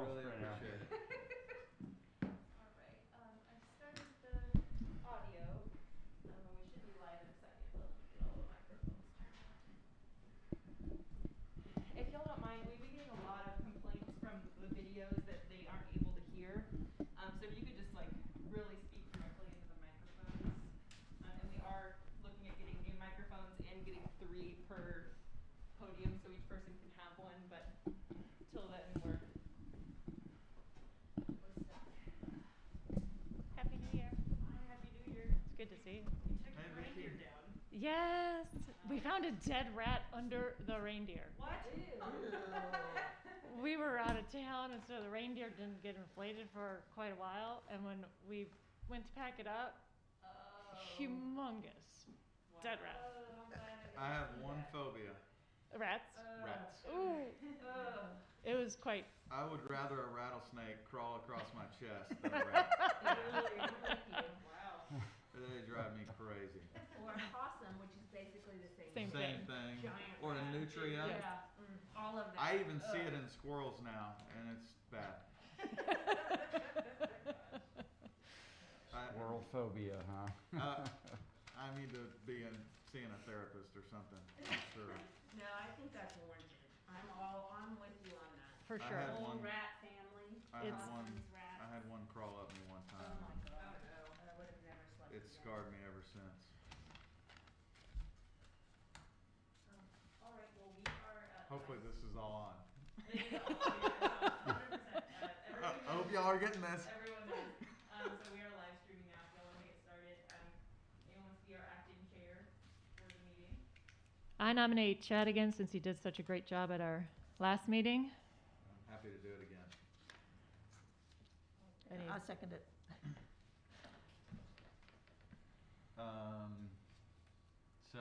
really appreciate it. All right. I've started the audio. We should be live in a second, but let me get all the microphones turned on. If y'all don't mind, we've been getting a lot of complaints from the videos that they aren't able to hear. So if you could just like really speak directly into the microphones. And we are looking at getting new microphones and getting 3 per podium, so each person can have one. But till then, we're stuck. Happy New Year. Hi, Happy New Year. It's good to see you. You took Hey, the Vicky. reindeer down. Yes, we found a dead rat under the reindeer. What? We were out of town, and so the reindeer didn't get inflated for quite a while. And when we went to pack it up, humongous dead rat. Oh, I'm glad I have didn't see one that. phobia. Rats. Rats. Ooh, it was quite. I would rather a rattlesnake crawl across my chest than a rat. Wow. They drive me crazy. Or a possum, which is basically the same. Same Same thing. thing. Giant Or a rat. nutria. Yes. Yeah, all of that. I even see it in squirrels now, and it's bad. Squirrel phobia, huh? I need to be seeing a therapist or something. I'm sure. No, I think that's warranted. I'm with you on that. For I sure. had Whole one- rat family. I had It's- one. Possums, rats. I had one crawl up me one Oh time. my god. I would have never slept. It again. scarred me ever since. All right. Well, we are. Hopefully this is all on. It is all. Yeah, 100%. I hope y'all are getting this. Everyone knows. So we are live streaming now. If y'all want to get started, anyone wants to be our acting chair for the meeting? I nominate Chad again since he did such a great job at our last meeting. I'm happy to do it again. Any- I'll second it. So,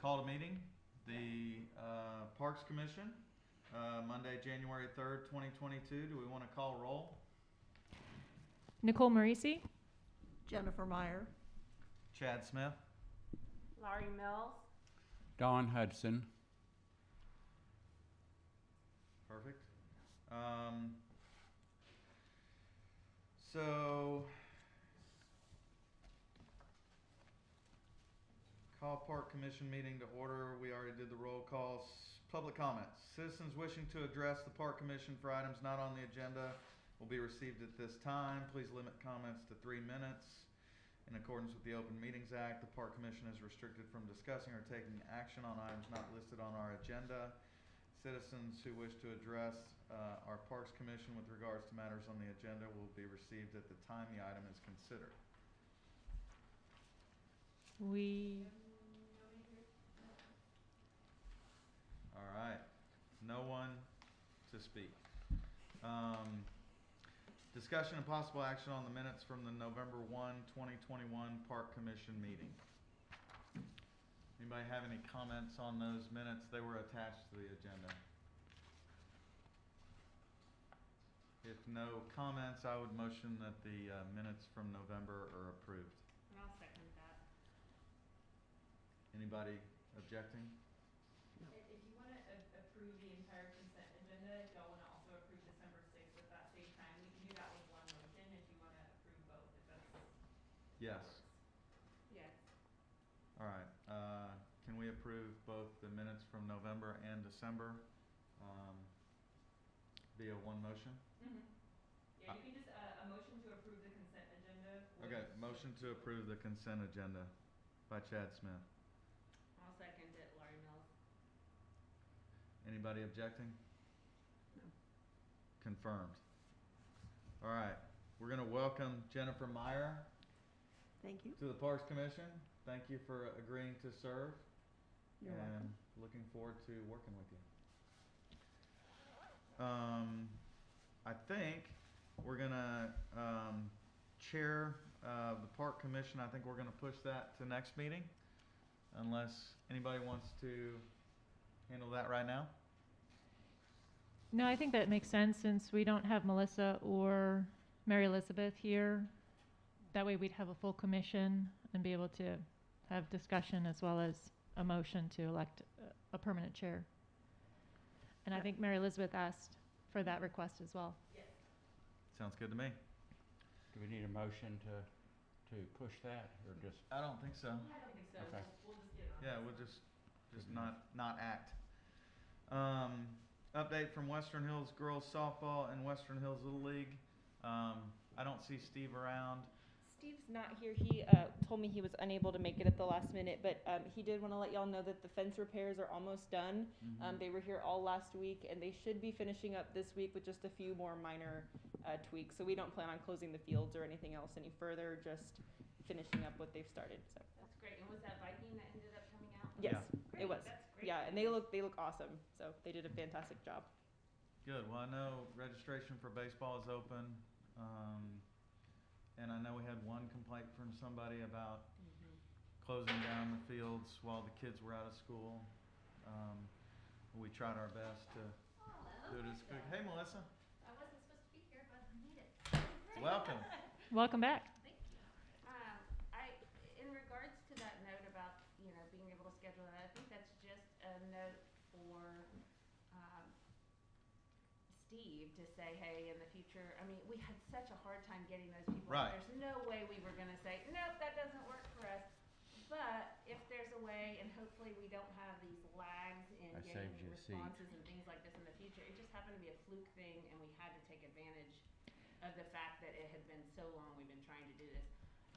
call to meeting. The Parks Commission, Monday, January 3rd, 2022. Do we want to call roll? Nicole Marisi. Jennifer Meyer. Chad Smith. Laurie Mills. Don Hudson. Perfect. So, call Park Commission meeting to order. We already did the roll calls. Public comments. Citizens wishing to address the Park Commission for items not on the agenda will be received at this time. Please limit comments to 3 minutes. In accordance with the Open Meetings Act, the Park Commission is restricted from discussing or taking action on items not listed on our agenda. Citizens who wish to address our Parks Commission with regards to matters on the agenda will be received at the time the item is considered. We. All right, no one to speak. Discussion and possible action on the minutes from the November 1, 2021 Park Commission meeting. Anybody have any comments on those minutes? They were attached to the agenda. If no comments, I would motion that the minutes from November are approved. I'll second that. Anybody objecting? If you want to approve the entire consent agenda, if y'all want to also approve December 6th at that same time, we can do that with one motion if you want to approve both, if that's. Yes. Yes. All right. Can we approve both the minutes from November and December via one motion? Mm-hmm. Yeah, you can just, a motion to approve the consent agenda. Okay, motion to approve the consent agenda by Chad Smith. I'll second it, Laurie Mills. Anybody objecting? No. Confirmed. All right, we're gonna welcome Jennifer Meyer Thank you. to the Parks Commission. Thank you for agreeing to serve. You're and welcome. looking forward to working with you. I think we're gonna chair the Park Commission. I think we're gonna push that to next meeting, unless anybody wants to handle that right now. No, I think that makes sense since we don't have Melissa or Mary Elizabeth here. That way we'd have a full commission and be able to have discussion as well as a motion to elect a permanent chair. And I think Mary Elizabeth asked for that request as well. Yes. Sounds good to me. Do we need a motion to push that, or just, I don't think so. I don't think so. Okay. We'll just get it on. Yeah, we'll just not act. Update from Western Hills Girls Softball and Western Hills Little League. I don't see Steve around. Steve's not here. He told me he was unable to make it at the last minute, but he did want to let y'all know that the fence repairs are almost done. They were here all last week, and they should be finishing up this week with just a few more minor tweaks. So we don't plan on closing the fields or anything else any further, just finishing up what they've started. So That's great. And was that Viking that ended up coming out? yes, Great, it was. That's great. Yeah, and they look awesome. So they did a fantastic job. Good. Well, I know registration for baseball is open. And I know we had one complaint from somebody about closing down the fields while the kids were out of school. We tried our best to do it as quick. Hey, Melissa. I wasn't supposed to be here, but I made it. Welcome. Welcome back. Thank you. In regards to that note about, being able to schedule that, I think that's just a note for, Steve to say, hey, in the future, I mean, we had such a hard time getting those people. Right. There's no way we were gonna say, nope, that doesn't work for us. But if there's a way, and hopefully we don't have these lags in That getting saves you a seat. responses and things like this in the future, it just happened to be a fluke thing, and we had to take advantage of the fact that it had been so long we've been trying to do this.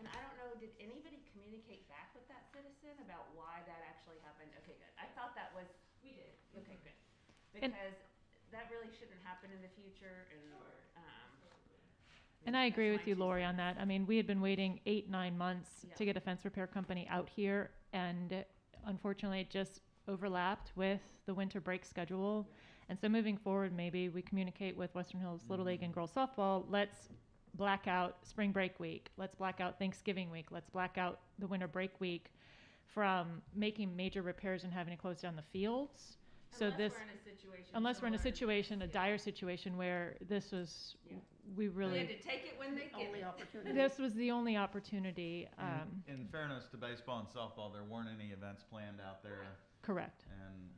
And I don't know, did anybody communicate back with that citizen about why that actually happened? Okay, good. I thought that was. We did. Okay, good. And- Because that really shouldn't happen in the future, And I agree that's with my you, 2 Lori, on cents. that. I mean, we had been waiting 8-9 months to Yeah. get a fence repair company out here, and unfortunately, it just overlapped with the winter break schedule. And so moving forward, maybe we communicate with Western Hills Little League and Girls Softball. Let's black out spring break week. Let's black out Thanksgiving week. Let's black out the winter break week from making major repairs and having to close down the fields. So Unless we're in a situation. unless we're in a similar- situation, a yeah. dire situation where this was, Yeah. we We really, had to take it when they get Only it. opportunity. this was the only opportunity. In fairness to baseball and softball, there weren't any events planned out there, Correct, and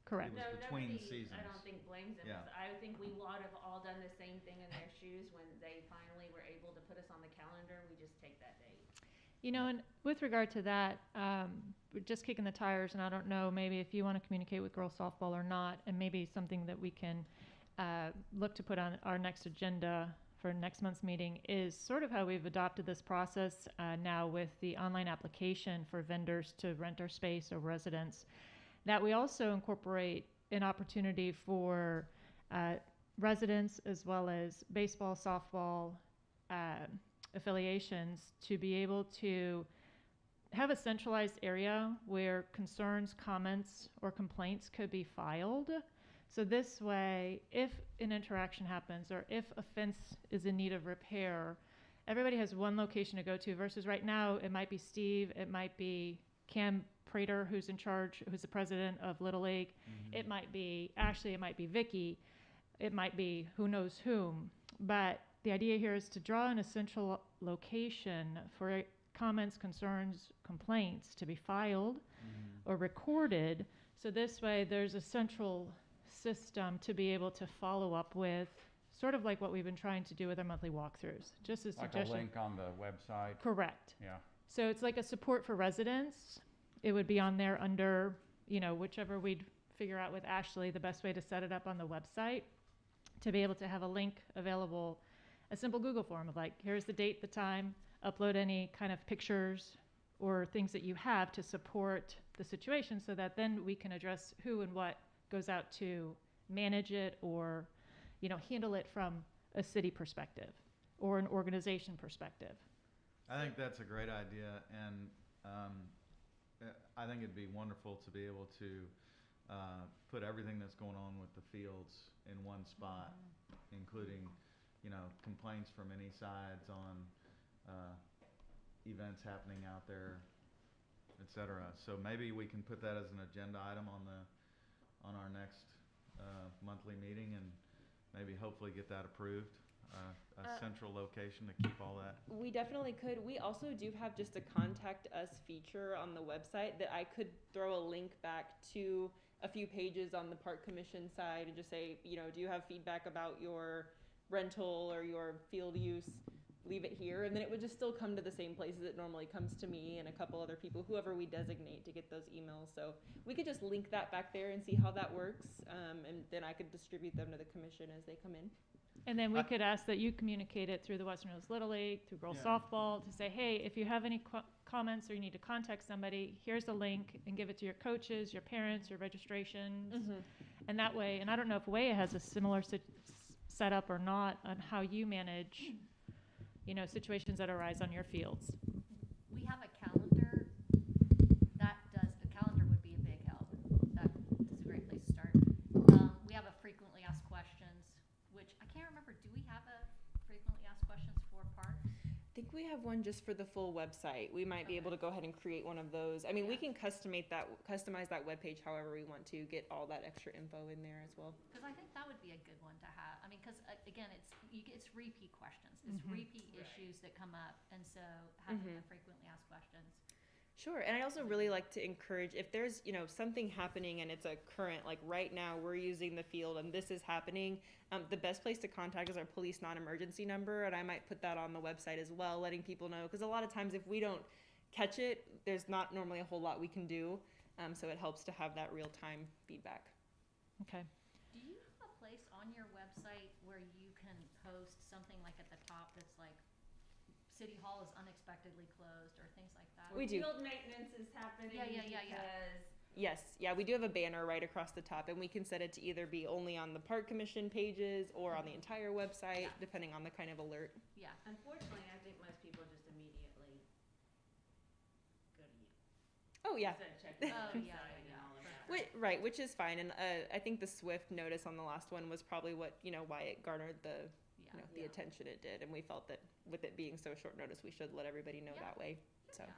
correct. It was No, between nobody, I seasons. don't think blames them. Yeah. I think we would have all done the same thing in their shoes when they finally were able to put us on the calendar. We just take that date. You know, and with regard to that, we're just kicking the tires, and I don't know, maybe if you want to communicate with girls softball or not, and maybe something that we can look to put on our next agenda for next month's meeting is sort of how we've adopted this process now with the online application for vendors to rent our space or residents, that we also incorporate an opportunity for residents as well as baseball, softball, affiliations to be able to have a centralized area where concerns, comments, or complaints could be filed. So this way, if an interaction happens or if a fence is in need of repair, everybody has one location to go to versus right now it might be Steve, it might be Cam Prater, who's in charge, who's the president of Little League. It might be Ashley, it might be Vicky, it might be who knows whom. But the idea here is to draw an essential location for comments, concerns, complaints to be filed or recorded. So this way there's a central system to be able to follow up with, sort of like what we've been trying to do with our monthly walkthroughs. Just a Like a suggestion. link on the website? Correct. Yeah. So it's like a support for residents. It would be on there under, whichever we'd figure out with Ashley, the best way to set it up on the website, to be able to have a link available, a simple Google form of like, here's the date, the time, upload any kind of pictures or things that you have to support the situation so that then we can address who and what goes out to manage it or, handle it from a city perspective or an organization perspective. I think that's a great idea, and I think it'd be wonderful to be able to put everything that's going on with the fields in one spot, including, complaints from any sides on events happening out there, et cetera. So maybe we can put that as an agenda item on our next monthly meeting, and maybe hopefully get that approved. A central location to keep all that. We definitely could. We also do have just a contact us feature on the website that I could throw a link back to a few pages on the park commission side and just say, you know, do you have feedback about your rental or your field use? Leave it here, and then it would just still come to the same places it normally comes to me and a couple other people, whoever we designate to get those emails. So we could just link that back there and see how that works, and then I could distribute them to the commission as they come in. And then we could ask that you communicate it through the Western Hills Little League, through girls Yeah. softball, to say, hey, if you have any comments or you need to contact somebody, here's a link, and give it to your coaches, your parents, your registrations. And that way, and I don't know if WEA has a similar setup or not on how you manage, you know, situations that arise on your fields. We have a calendar that does, the calendar would be a big help. That is a great place to start. We have a frequently asked questions, which I can't remember, do we have a frequently asked questions for parks? I think we have one just for the full website. We might be able to go ahead and create one of those. I mean, we can customize that webpage however we want to, get all that extra info in there as well. Because I think that would be a good one to have. I mean, because again, it's repeat questions. It's repeat issues that come up. And so having the frequently asked questions. Sure, and I also really like to encourage, if there's, you know, something happening and it's a current, like right now we're using the field and this is happening, the best place to contact is our police non-emergency number, and I might put that on the website as well, letting people know, because a lot of times if we don't catch it, there's not normally a whole lot we can do, so it helps to have that real-time feedback. Okay. Do you have a place on your website where you can post something like at the top that's like, City Hall is unexpectedly closed, or things like that? We do. Field maintenance is happening Yeah. because Yes, yeah, we do have a banner right across the top, and we can set it to either be only on the park commission pages or on the entire website, depending on the kind of alert. Yeah. unfortunately, I think most people just immediately go to you. Oh, yeah. Instead of checking the Oh, website yeah, and all of that. Right, which is fine, and I think the Swift notice on the last one was probably what, you know, why it garnered the, you know, the Yeah. attention it did, and we felt that with it being so short notice, we should let everybody know that way, so. Yeah.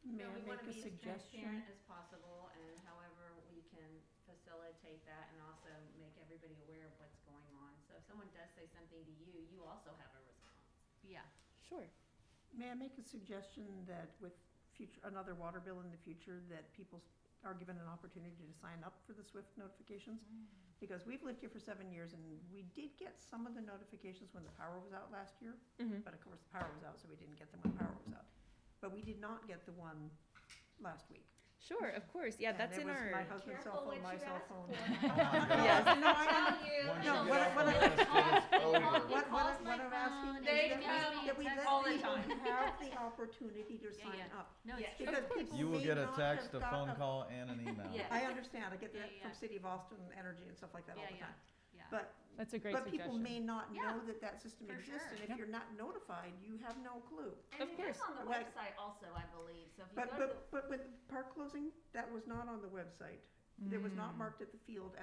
May So I we wanna make a be as suggestion? transparent as possible, and however we can facilitate that and also make everybody aware of what's going on. So if someone does say something to you, you also have a response. Yeah. Sure. May I make a suggestion that with another water bill in the future, that people are given an opportunity to sign up for the SWIFT notifications? Because we've lived here for 7 years, and we did get some of the notifications when the power was out last year. Mm-hmm. But of course, the power was out, so we didn't get them when the power was out. But we did not get the one last week. Sure, of course, yeah, And that's it in was our. my husband's cell phone, my cell phone. Yes. No, I know. Once No, you what get I- what off I- the list, it's over. What I'm asking is They that come that we let all the people time. have the opportunity to Yeah, sign yeah. up. No, Yeah. it's true. Because people You will may get a not text, have a phone got call, and an email. Yeah. I understand, I get that Yeah, from yeah. City of Austin Energy and stuff like that all Yeah, the yeah. time. Yeah. But, That's a great but people suggestion. may not Yeah, know that that system for exists, sure. and if Yep. you're not notified, you have no clue. And Of it course. is on the Like- website also, I believe, so if you go to the. But with the park closing, that was not on the website. It was not marked at the field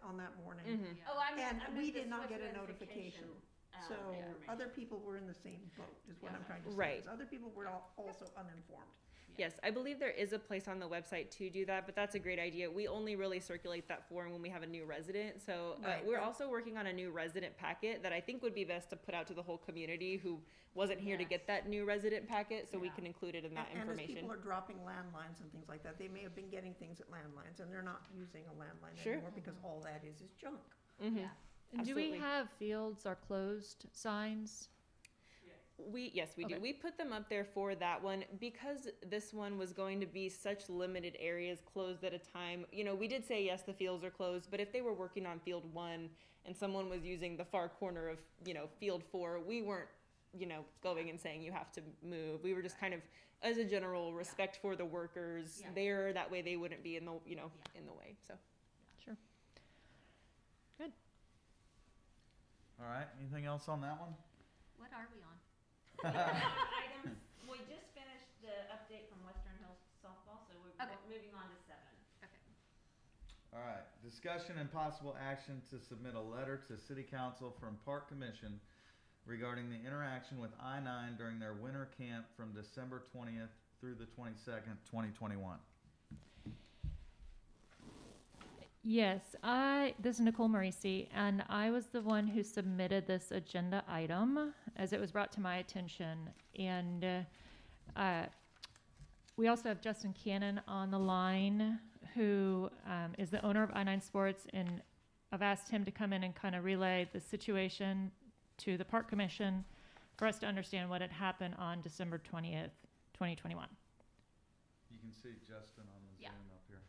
on that morning. Mm-hmm. Yeah. Oh, I meant, And I meant we the did not Swift get a notification, So information. other people were in the same boat, is what Yeah. I'm trying to say. Right. is Other people were also uninformed. Yes, I believe there is a place on the website to do that, but that's a great idea. We only really circulate that form when we have a new resident. So Right. we're also working on a new resident packet that I think would be best to put out to the whole community who wasn't here to Yes. get that new resident packet, so we Yeah. can include it in that And as information. people are dropping landlines and things like that, they may have been getting things at landlines, and they're not using a landline Sure. anymore because all that is junk. Mhm. Yeah. And do we Absolutely. have fields are closed signs? Yes, we do. Okay. We put them up there for that one because this one was going to be such limited areas closed at a time. You know, we did say yes, the fields are closed, but if they were working on field 1 and someone was using the far corner of, you know, field 4, we weren't, you know, going and saying you have to move. We were just kind of, as a general respect for the workers Yeah. there, that way they wouldn't be in the, you know, Yeah. in the way. So. Sure. All right, anything else on that one? What are we on? Items, we just finished the update from Western Hills softball, so we're Okay. moving on to 7. All right, discussion and possible action to submit a letter to City Council from Park Commission regarding the interaction with I-9 during their winter camp from December 20th through the 22nd, 2021. Yes, this is Nicole Marisi, and I was the one who submitted this agenda item as it was brought to my attention. And we also have Justin Cannon on the line, who is the owner of I-9 Sports, and I've asked him to come in and kind of relay the situation to the Park Commission for us to understand what had happened on December 20th, 2021. You can see Justin on the Yeah. Zoom up here.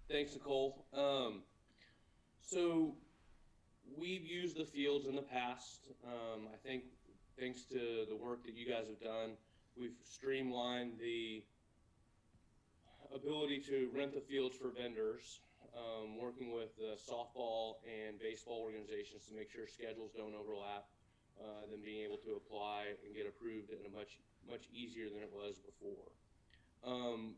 Thanks, Nicole. So we've used the fields in the past. I think thanks to the work that you guys have done, we've streamlined the ability to rent the fields for vendors, working with the softball and baseball organizations to make sure schedules don't overlap, then being able to apply and get approved in a much easier than it was before.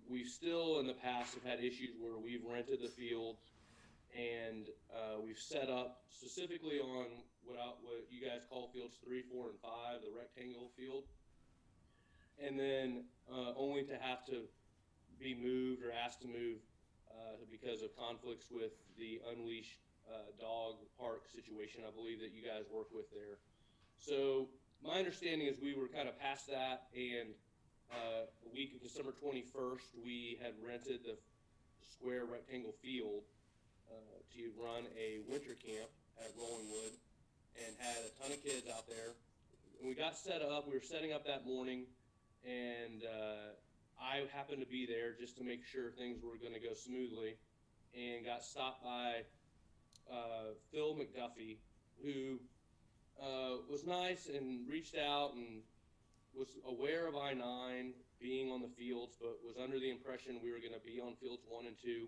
We've still in the past have had issues where we've rented the fields and we've set up specifically on what you guys call fields 3, 4, and 5, the rectangle field, and then only to have to be moved or asked to move because of conflicts with the unleashed dog park situation I believe that you guys work with there. So my understanding is we were kind of past that, and a week of December 21st, we had rented the square rectangle field to run a winter camp at Rolling Wood, and had a ton of kids out there. When we got set up, we were setting up that morning, and I happened to be there just to make sure things were going to go smoothly, and got stopped by Phil McDuffie, who was nice and reached out and was aware of I-9 being on the fields, but was under the impression we were going to be on fields 1 and 2,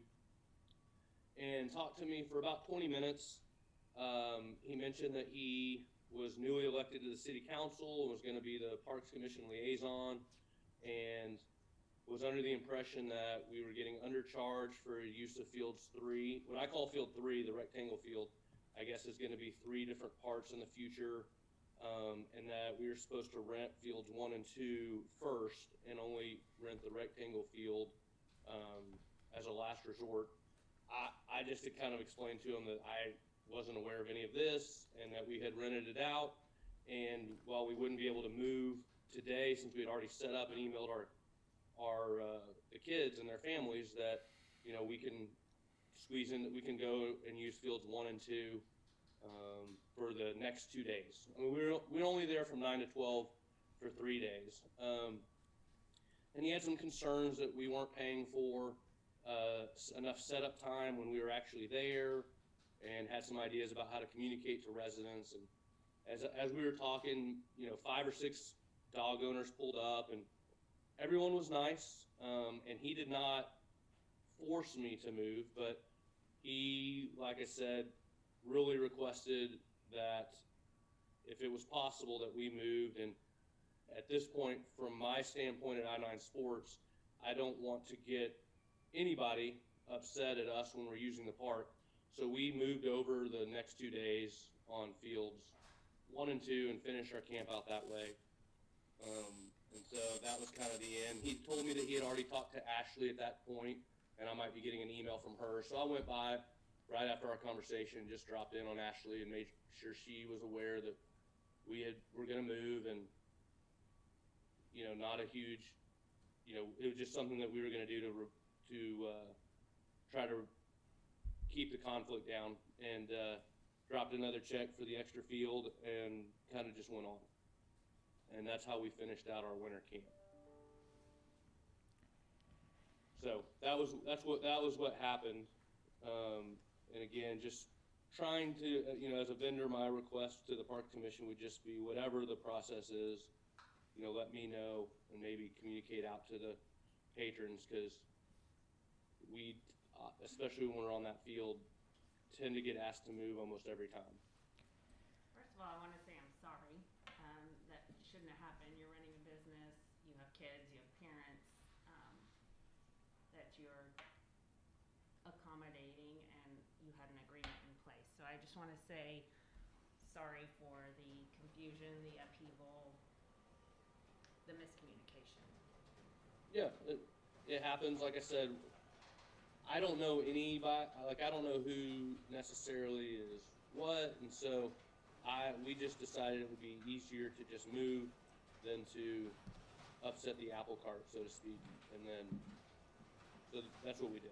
and talked to me for about 20 minutes. He mentioned that he was newly elected to the city council and was going to be the Parks Commission liaison, and was under the impression that we were getting undercharged for use of fields 3. What I call field 3, the rectangle field, I guess is going to be 3 different parts in the future, and that we were supposed to rent fields 1 and 2 first and only rent the rectangle field as a last resort. I just had kind of explained to him that I wasn't aware of any of this and that we had rented it out, and while we wouldn't be able to move today since we had already set up and emailed the kids and their families, that we can squeeze in, that we can go and use fields 1 and 2 for the next 2 days. I mean, we were only there from 9 to 12 for 3 days, and he had some concerns that we weren't paying for enough setup time when we were actually there, and had some ideas about how to communicate to residents. And as we were talking, 5 or 6 dog owners pulled up, and everyone was nice, and he did not force me to move, but he, like I said, really requested that if it was possible that we moved. And at this point, from my standpoint at I-9 Sports, I don't want to get anybody upset at us when we're using the park. So we moved over the next 2 days on fields 1 and 2 and finished our camp out that way. And so that was kind of the end. He told me that he had already talked to Ashley at that point, and I might be getting an email from her. So I went by right after our conversation, just dropped in on Ashley and made sure she was aware that we're going to move, and not a huge, it was just something that we were going to do to try to keep the conflict down, and dropped another check for the extra field and kind of just went on. And that's how we finished out our winter camp. So that was what happened. And again, just trying to, as a vendor, my request to the Park Commission would just be whatever the process is, let me know and maybe communicate out to the patrons, because we, especially when we're on that field, tend to get asked to move almost every time. First of all, I want to say I'm sorry. That shouldn't have happened. You're running a business, you have kids, you have parents, that you're accommodating, and you had an agreement in place. So I just want to say sorry for the confusion, the upheaval, the miscommunication. Yeah, it happens. Like I said, I don't know anybody, I don't know who necessarily is what, and so we just decided it would be easier to just move than to upset the apple cart, so to speak. And then So that's what we did.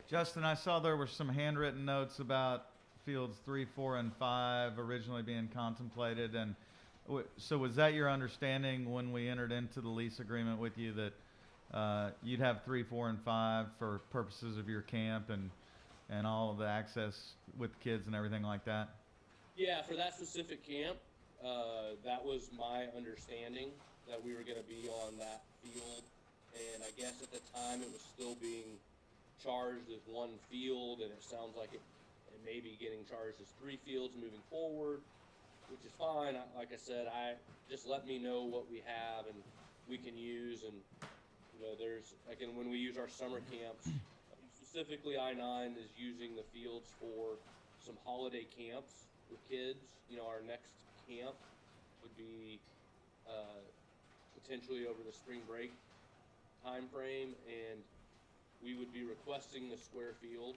Justin, I saw there were some handwritten notes about fields 3, 4, and 5 originally being contemplated, and so was that your understanding when we entered into the lease agreement with you that you'd have 3, 4, and 5 for purposes of your camp and all of the access with kids and everything like that? Yeah, for that specific camp, that was my understanding, that we were going to be on that field. And I guess at the time it was still being charged as one field, and it sounds like it may be getting charged as 3 fields moving forward, which is fine. Like I said, just let me know what we have and we can use. And there's when we use our summer camps, specifically I-9 is using the fields for some holiday camps with kids. Our next camp would be potentially over the spring break time frame, and we would be requesting the square field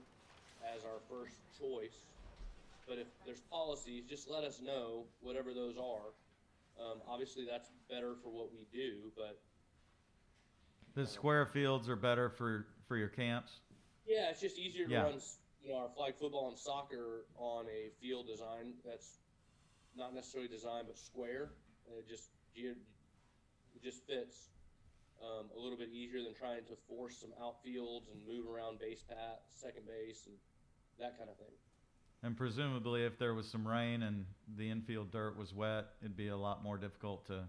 as our first choice. But if there's policies, just let us know, whatever those are. Obviously, that's better for what we do, but The square fields are better for your camps? yeah, it's just easier to Yeah. run our flag football and soccer on a field design that's not necessarily designed but square. And it just fits a little bit easier than trying to force some outfields and move around base path, second base, and that kind of thing. And presumably if there was some rain and the infield dirt was wet, it'd be a lot more difficult to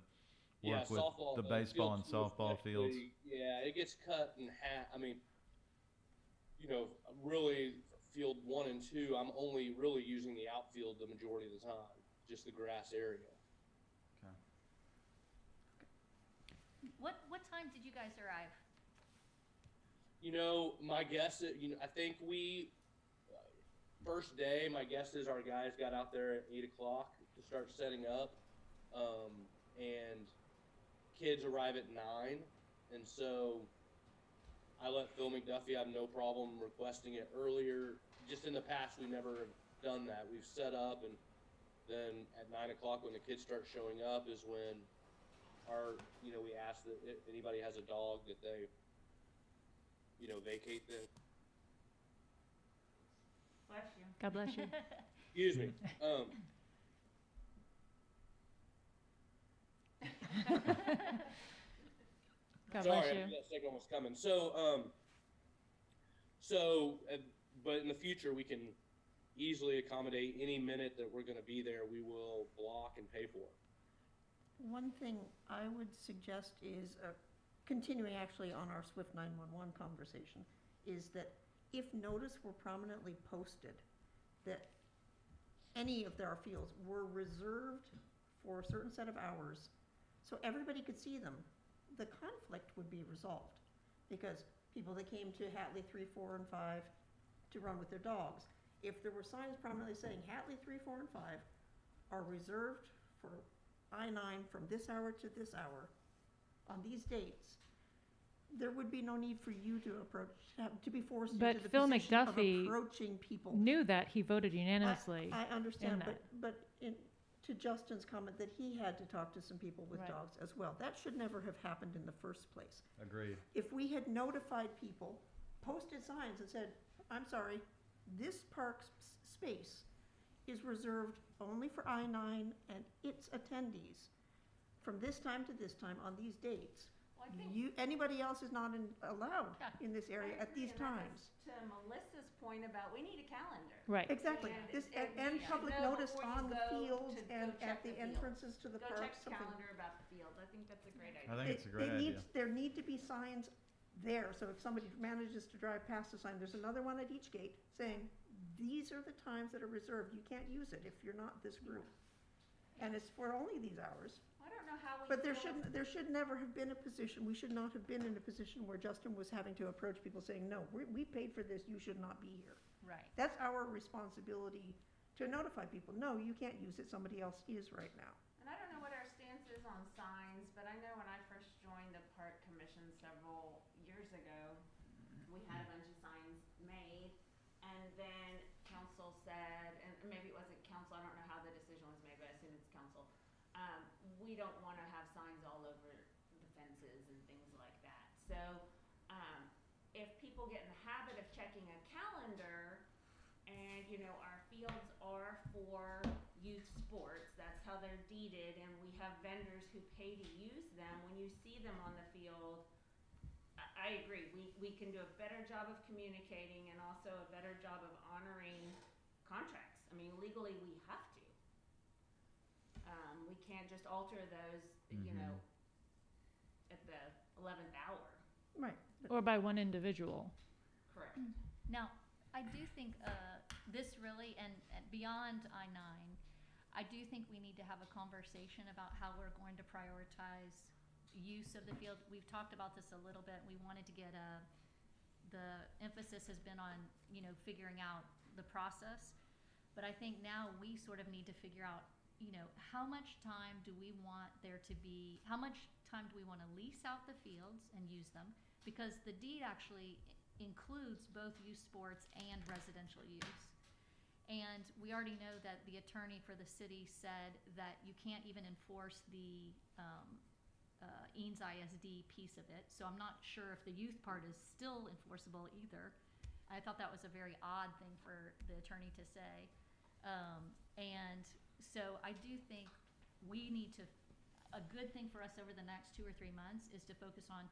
Yeah, work with softball, the baseball and field two softball fields. especially, yeah, it gets cut in half. I mean, really field 1 and 2, I'm only really using the outfield the majority of the time, just the grass area. What time did you guys arrive? My guess is, I think first day, my guess is our guys got out there at 8 o'clock to start setting up, and kids arrive at 9, and so I let Phil McDuffie have no problem requesting it earlier. Just in the past, we never have done that. We've set up, and then at 9 o'clock when the kids start showing up is when we ask that if anybody has a dog that they, vacate the. Bless you. God bless you. Excuse me. God Sorry, bless I you. knew that second one was coming. But in the future, we can easily accommodate any minute that we're going to be there. We will block and pay for. One thing I would suggest is, continuing actually on our SWIFT 911 conversation, is that if notice were prominently posted that any of our fields were reserved for a certain set of hours, so everybody could see them, the conflict would be resolved. Because people that came to Hatley 3, 4, and 5 to run with their dogs, if there were signs prominently saying Hatley 3, 4, and 5 are reserved for I-9 from this hour to this hour on these dates, there would be no need for you to to be forced But into the Phil position McDuffie of approaching people. Knew that. He voted unanimously. I understand, in but to Justin's comment that he had to talk to some people with Right. dogs as well, that should never have happened in the first place. Agreed. If we had notified people, posted signs and said, I'm sorry, this park space is reserved only for I-9 and its attendees from this time to this time on these dates. Well, I think Anybody else is not allowed Yeah. in this area I at these agree, and that times. goes to Melissa's point about we need a calendar. Right. Exactly, and you should public know notice before you on the go fields to go and check at the fields. entrances to the Go park, check the something. calendar about the fields. I think that's a great idea. I think it's a great idea. There need to be signs there, so if somebody manages to drive past a sign, there's another one at each gate saying, these are the times that are reserved, you can't use it if you're not this group. And it's for only these hours. I don't know how we. But there feel- should never have been a position, we should not have been in a position where Justin was having to approach people saying, no, we paid for this, you should not be here. right. That's our responsibility to notify people, no, you can't use it, somebody else is right now. And I don't know what our stance is on signs, but I know when I first joined the park commission several years ago, we had a bunch of signs made, and then council said, and maybe it wasn't council, I don't know how the decision was made, but I assume it's council. We don't wanna have signs all over the fences and things like So, if people get in the habit of checking a calendar, and, you know, our fields are for youth sports, that's how they're deeded, and we have vendors who pay to use them, when you see them on the field, I agree, we can do a better job of communicating and also a better job of honoring contracts. I mean, legally, we have to. We can't just alter those, you know, at the 11th hour. Right. Or by one individual. Correct. Now, I do think this really, and beyond I-9, I do think we need to have a conversation about how we're going to prioritize use of the field. We've talked about this a little bit. We wanted to get the emphasis has been on, you know, figuring out the process. But I think now we sort of need to figure out, you know, how much time do we want there to be, how much time do we want to lease out the fields and use them? Because the deed actually includes both youth sports and residential use. And we already know that the attorney for the city said that you can't even enforce the Eanes ISD piece of it. So I'm not sure if the youth part is still enforceable either. I thought that was a very odd thing for the attorney to say. And so I do think we need to, a good thing for us over the next 2 or 3 months is to focus on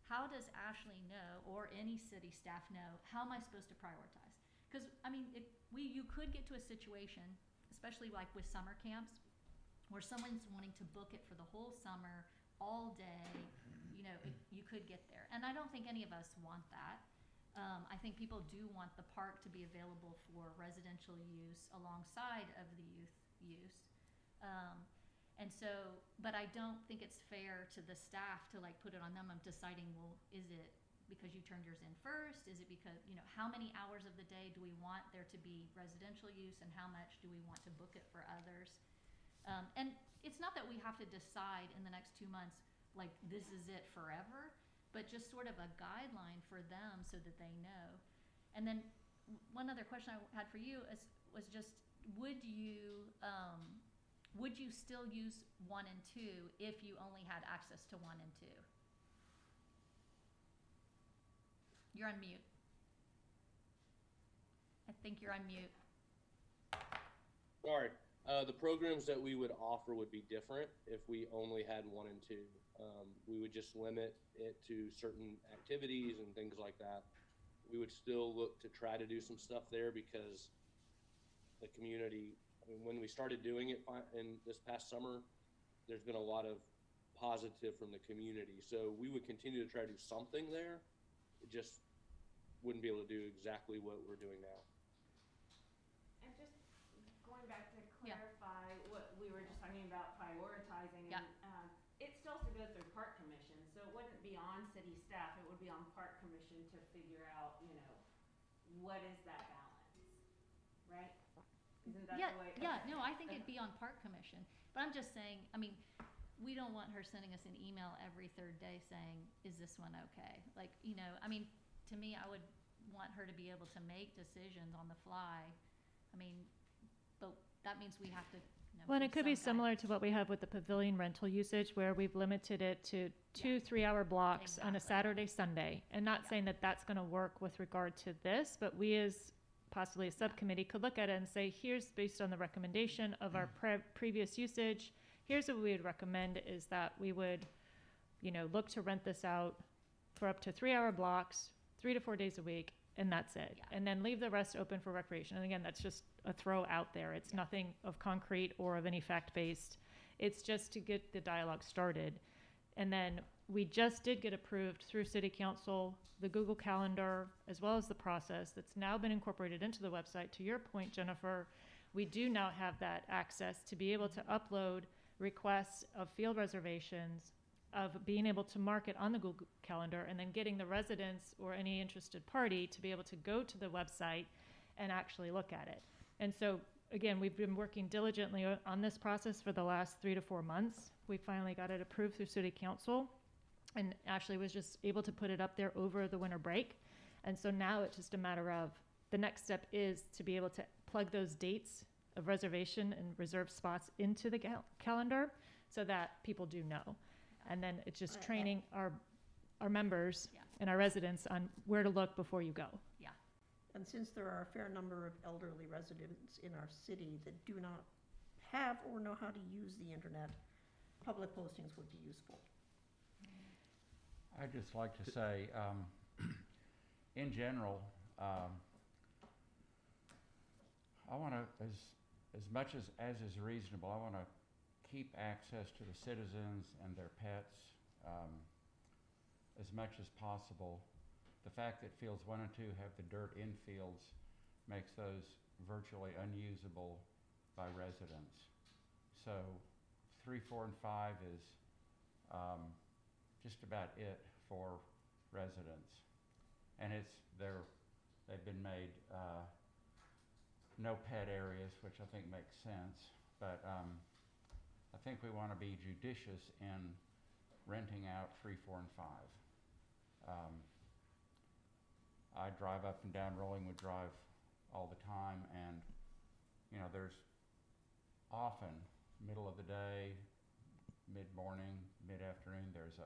how does Ashley know, or any city staff know, how am I supposed to prioritize? Because, I mean, you could get to a situation, especially like with summer camps, where someone's wanting to book it for the whole summer, all day, you know, you could get there. And I don't think any of us want that. I think people do want the park to be available for residential use alongside of the youth use. And so, but I don't think it's fair to the staff to like put it on them of deciding, well, is it because you turned yours in first? Is it because, you know, how many hours of the day do we want there to be residential use, and how much do we want to book it for others? And it's not that we have to decide in the next 2 months, like this is it forever, but just sort of a guideline for them so that they know. And then one other question I had for you was just, would you still use 1 and 2 if you only had access to 1 and 2? You're on mute. I think you're on mute. Sorry. The programs that we would offer would be different if we only had 1 and 2. We would just limit it to certain activities and things like that. We would still look to try to do some stuff there because the community, I mean, when we started doing it in this past summer, there's been a lot of positive from the community. So we would continue to try to do something there. It just wouldn't be able to do exactly what we're doing now. And just going back to clarify what we were just talking about, prioritizing, Yeah. and it still has to go through Park Commission, so it wouldn't be on city staff, it would be on Park Commission to figure out, you know, what is that balance, right? Isn't that Yeah, the way? yeah, Okay. no, I think Okay. it'd be on Park Commission, but I'm just saying, I mean, we don't want her sending us an email every 3rd day saying, is this one okay? Like, you know, I mean, to me, I would want her to be able to make decisions on the fly. I mean, but that means we have to, you know, Well, and it give could be some similar guidance. to what we have with the pavilion rental usage, where we've limited it to 2 3-hour blocks on a Exactly. Saturday, Sunday. And not Yeah. saying that that's going to work with regard to this, but we as possibly a subcommittee could look at it and say, here's based on the recommendation of our previous usage, here's what we would recommend is that we would, you know, look to rent this out for up to 3-hour blocks, 3 to 4 days a week, and that's it. Yeah. And then leave the rest open for recreation. And again, that's just a throw out there. It's nothing of concrete or of any fact-based. It's just to get the dialogue started. And then we just did get approved through City Council, the Google Calendar, as well as the process that's now been incorporated into the website. To your point, Jennifer, we do now have that access to be able to upload requests of field reservations, of being able to mark it on the Google Calendar, and then getting the residents or any interested party to be able to go to the website and actually look at it. And so, again, we've been working diligently on this process for the last 3 to 4 months. We finally got it approved through City Council, and Ashley was just able to put it up there over the winter break. And so now it's just a matter of, the next step is to be able to plug those dates of reservation and reserved spots into the calendar so that people do know. And then it's just training our our members Yeah. and our residents on where to look before you go. And since there are a fair number of elderly residents in our city that do not have or know how to use the internet, public postings would be useful. I'd just like to say, in general, I want to, as much as is reasonable, I want to keep access to the citizens and their pets as much as possible. The fact that fields 1 and 2 have the dirt infields makes those virtually unusable by residents. So 3, 4, and 5 is just about it for residents. And they've been made no pet areas, which I think makes sense. But I think we want to be judicious in renting out 3, 4, and 5. I drive up and down Rollingwood Drive all the time, and you know, there's often middle of the day, mid-morning, mid-afternoon, there's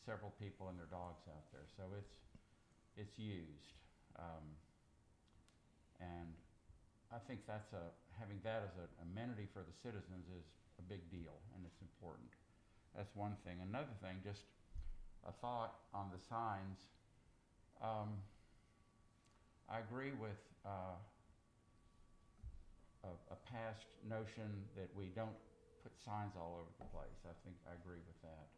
several people and their dogs out there, so it's used, and I think having that as an amenity for the citizens is a big deal, and it's important. That's one thing. Another thing, just a thought on the signs. I agree with a past notion that we don't put signs all over the place. I think I agree with that.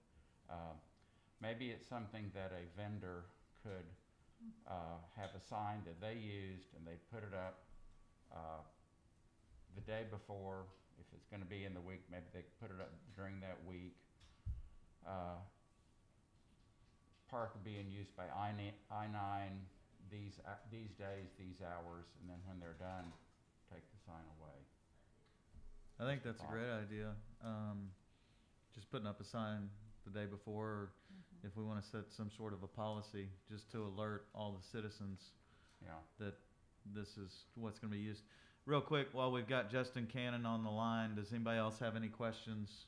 Maybe it's something that a vendor could have a sign that they used and they put it up the day before. If it's going to be in the week, maybe they put it up during that week. Park being used by I-9 these days, these hours, and then when they're done, take the sign away. I think that's a great idea. Just putting up a sign the day before, or if we want to set some sort of a policy, just to alert all the citizens that this is what's going to be used. Real quick, while we've got Justin Cannon on the line, does anybody else have any questions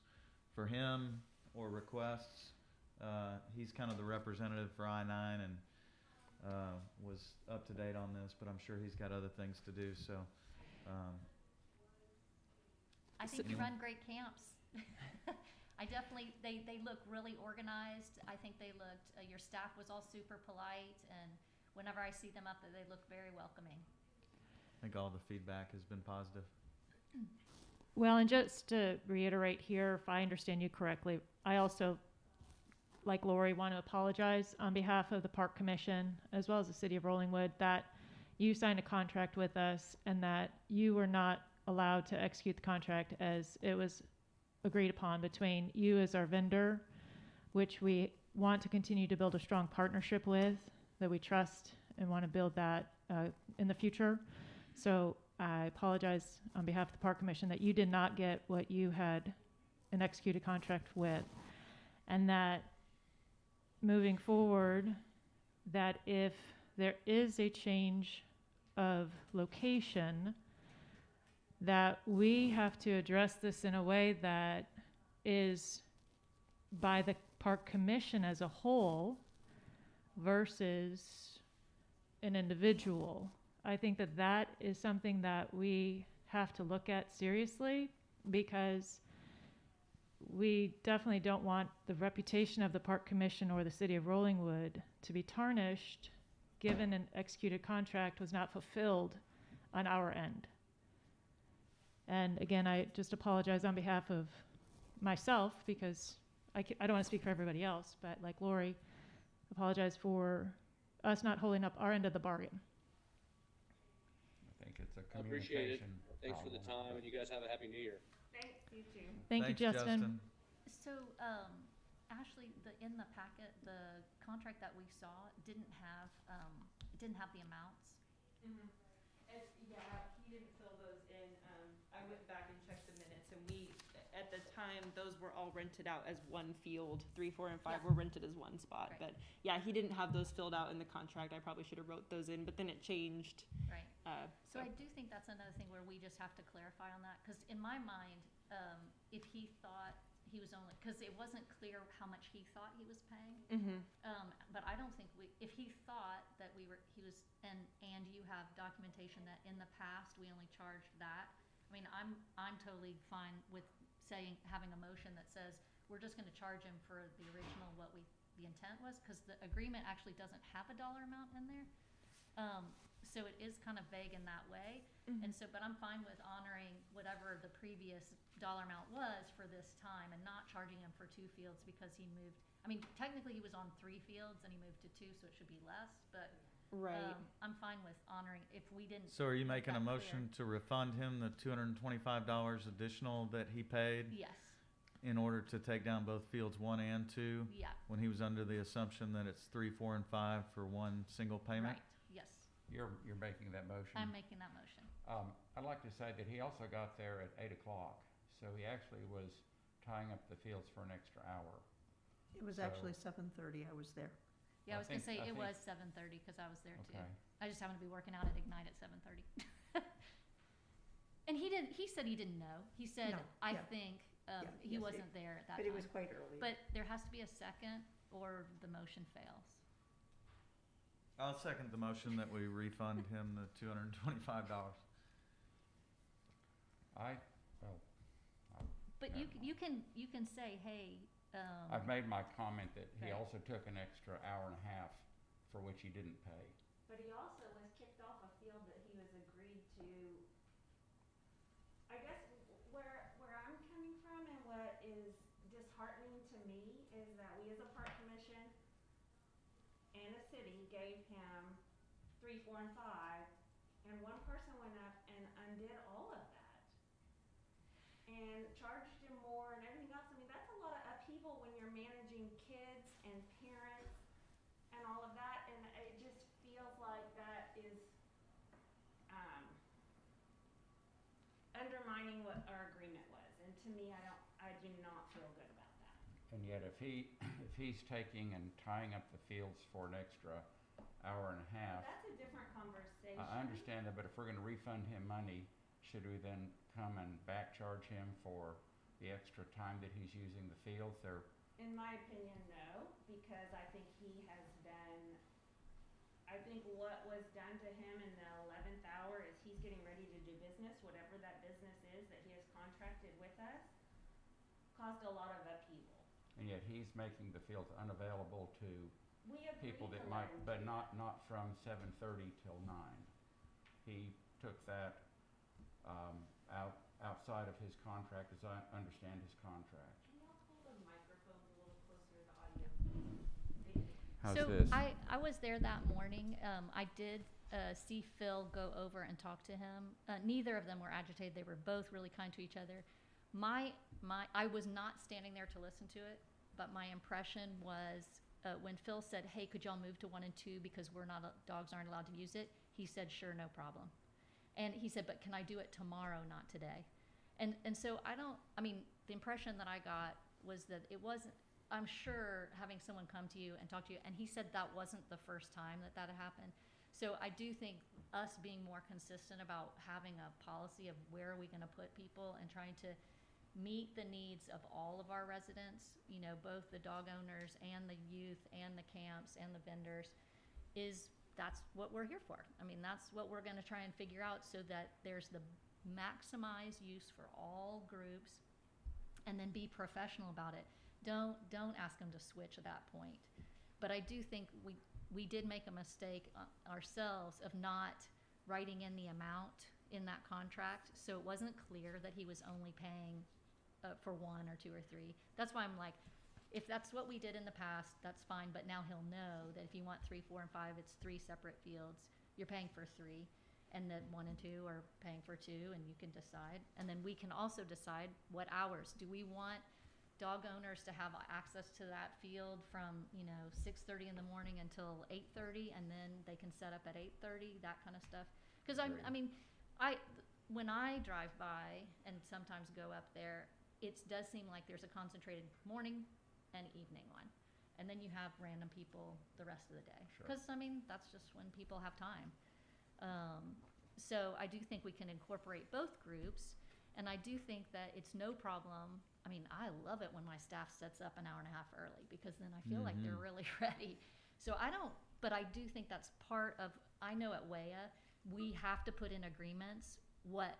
for him or requests? He's kind of the representative for I-9 and was up to date on this, but I'm sure he's got other things to do. So, I think you run great camps. I definitely, they look really organized. I think they looked, your staff was all super polite, and whenever I see them up there, they look very welcoming. I think all the feedback has been positive. Well, and just to reiterate here, if I understand you correctly, I also, like Lori, want to apologize on behalf of the Park Commission as well as the City of Rollingwood that you signed a contract with us and that you were not allowed to execute the contract as it was agreed upon between you as our vendor, which we want to continue to build a strong partnership with, that we trust and want to build that in the future. So I apologize on behalf of the Park Commission that you did not get what you had an executed contract with, and that moving forward, that if there is a change of location, that we have to address this in a way that is by the Park Commission as a whole versus an individual. I think that that is something that we have to look at seriously, because we definitely don't want the reputation of the Park Commission or the City of Rollingwood to be tarnished given an executed contract was not fulfilled on our end. And again, I just apologize on behalf of myself, because I don't want to speak for everybody else, but like Lori, apologize for us not holding up our end of the bargain. I think it's a I appreciate it. communication Thanks for the problem, time, and you guys have a happy New Year. Thanks, you too. Thank you, Thanks, Justin. So, Ashley, in the packet, the contract that we saw didn't have the amounts. Mm-hmm. And yeah, he didn't fill those in. I went back and checked the minutes, and at the time, those were all rented out as one field. 3, 4, and 5 Yeah. were rented as one spot. Right. But yeah, he didn't have those filled out in the contract. I probably should have wrote those in, but then it changed. Right. So So I do think that's another thing where we just have to clarify on that, because in my mind, if he thought he was only, because it wasn't clear how much he thought he was paying. Mm-hmm. But I don't think if he thought that he was, and you have documentation that in the past, we only charged that. I mean, I'm totally fine with having a motion that says, we're just gonna charge him for the original, the intent was, because the agreement actually doesn't have a dollar amount in there. So it is kind of vague in that way. Mm-hmm. And so, but I'm fine with honoring whatever the previous dollar amount was for this time and not charging him for 2 fields because he moved. I mean, technically he was on 3 fields and he moved to 2, so it should be less, but Right. I'm fine with honoring if we didn't. So are you make making a that motion to refund him the $225 additional that he paid clear. Yes, in order to take down both fields 1 and 2? yeah, When he was under the assumption that it's 3, 4, and 5 for one single payment? right, yes. You're making that motion? I'm making that motion. I'd like to say that he also got there at 8 o'clock, so he actually was tying up the fields for an extra hour. It was So- actually 7:30, I was there. Yeah, I was gonna say I it think- was 7:30 because I was there too. Okay. I just happened to be working out at Ignite at 7:30. And he said he didn't know. He said, No, I yeah. think, Yeah, he yes, wasn't there at that But time. it was quite early. But there has to be a second or the motion fails. I'll second the motion that we refund him the $225. But Yeah. you can say, hey, I've made my comment that he Right. also took an extra hour and a half for which he didn't pay. But he also was kicked off a field that he was agreed to. I guess where I'm coming from and what is disheartening to me is that we as a park commission and a city gave him 3, 4, and 5, and one person went up and undid all of that and charged him more and everything else. I mean, that's a lot of upheaval when you're managing kids and parents and all of that, and it just feels like that is undermining what our agreement was, and to me, I do not feel good about that. And yet if he's taking and tying up the fields for an extra hour and a half, That's a different conversation. I understand that, but if we're gonna refund him money, should we then come and back charge him for the extra time that he's using the fields? In my opinion, no, because I think what was done to him in the 11th hour is he's getting ready to do business, whatever that business is that he has contracted with us, caused a lot of upheaval. And yet he's making the fields unavailable to We agreed people that to might, let him but do not from 7:30 till 9. He took that outside of his contract, as I understand his contract. Can y'all pull the microphones a little closer to the audio? Thank you. How's so this? I was there that morning. I did see Phil go over and talk to him. Neither of them were agitated. They were both really kind to each other. I was not standing there to listen to it, but my impression was when Phil said, "Hey, could y'all move to 1 and 2 because dogs aren't allowed to use it?" He said, "Sure, no problem." And he said, "But can I do it tomorrow, not today?" And so the impression that I got was that it wasn't. I'm sure having someone come to you and talk to you, and he said that wasn't the first time that had happened. So I do think us being more consistent about having a policy of where are we going to put people and trying to meet the needs of all of our residents, both the dog owners and the youth and the camps and the vendors, that's what we're here for. I mean, that's what we're going to try and figure out so that there's the maximized use for all groups, and then be professional about it. Don't ask them to switch at that point. But I do think we did make a mistake ourselves of not writing in the amount in that contract, so it wasn't clear that he was only paying for 1 or 2 or 3. That's why I'm like, if that's what we did in the past, that's fine, but now he'll know that if you want 3, 4, and 5, it's 3 separate fields. You're paying for 3, and then 1 and 2 are paying for 2, and you can decide. And then we can also decide what hours. Do we want dog owners to have access to that field from 6:30 in the morning until 8:30, and then they can set up at 8:30, that kind of stuff? Because when I drive by and sometimes go up there, it does seem like there's a concentrated morning and evening one, and then you have random people the rest of the day. Sure. Because that's just when people have time. So I do think we can incorporate both groups, and I do think that it's no problem I mean, I love it when my staff sets up an hour and a half early because then I feel like they're Mhm. really ready. So but I do think that's part of, I know at WEA, we have to put in agreements what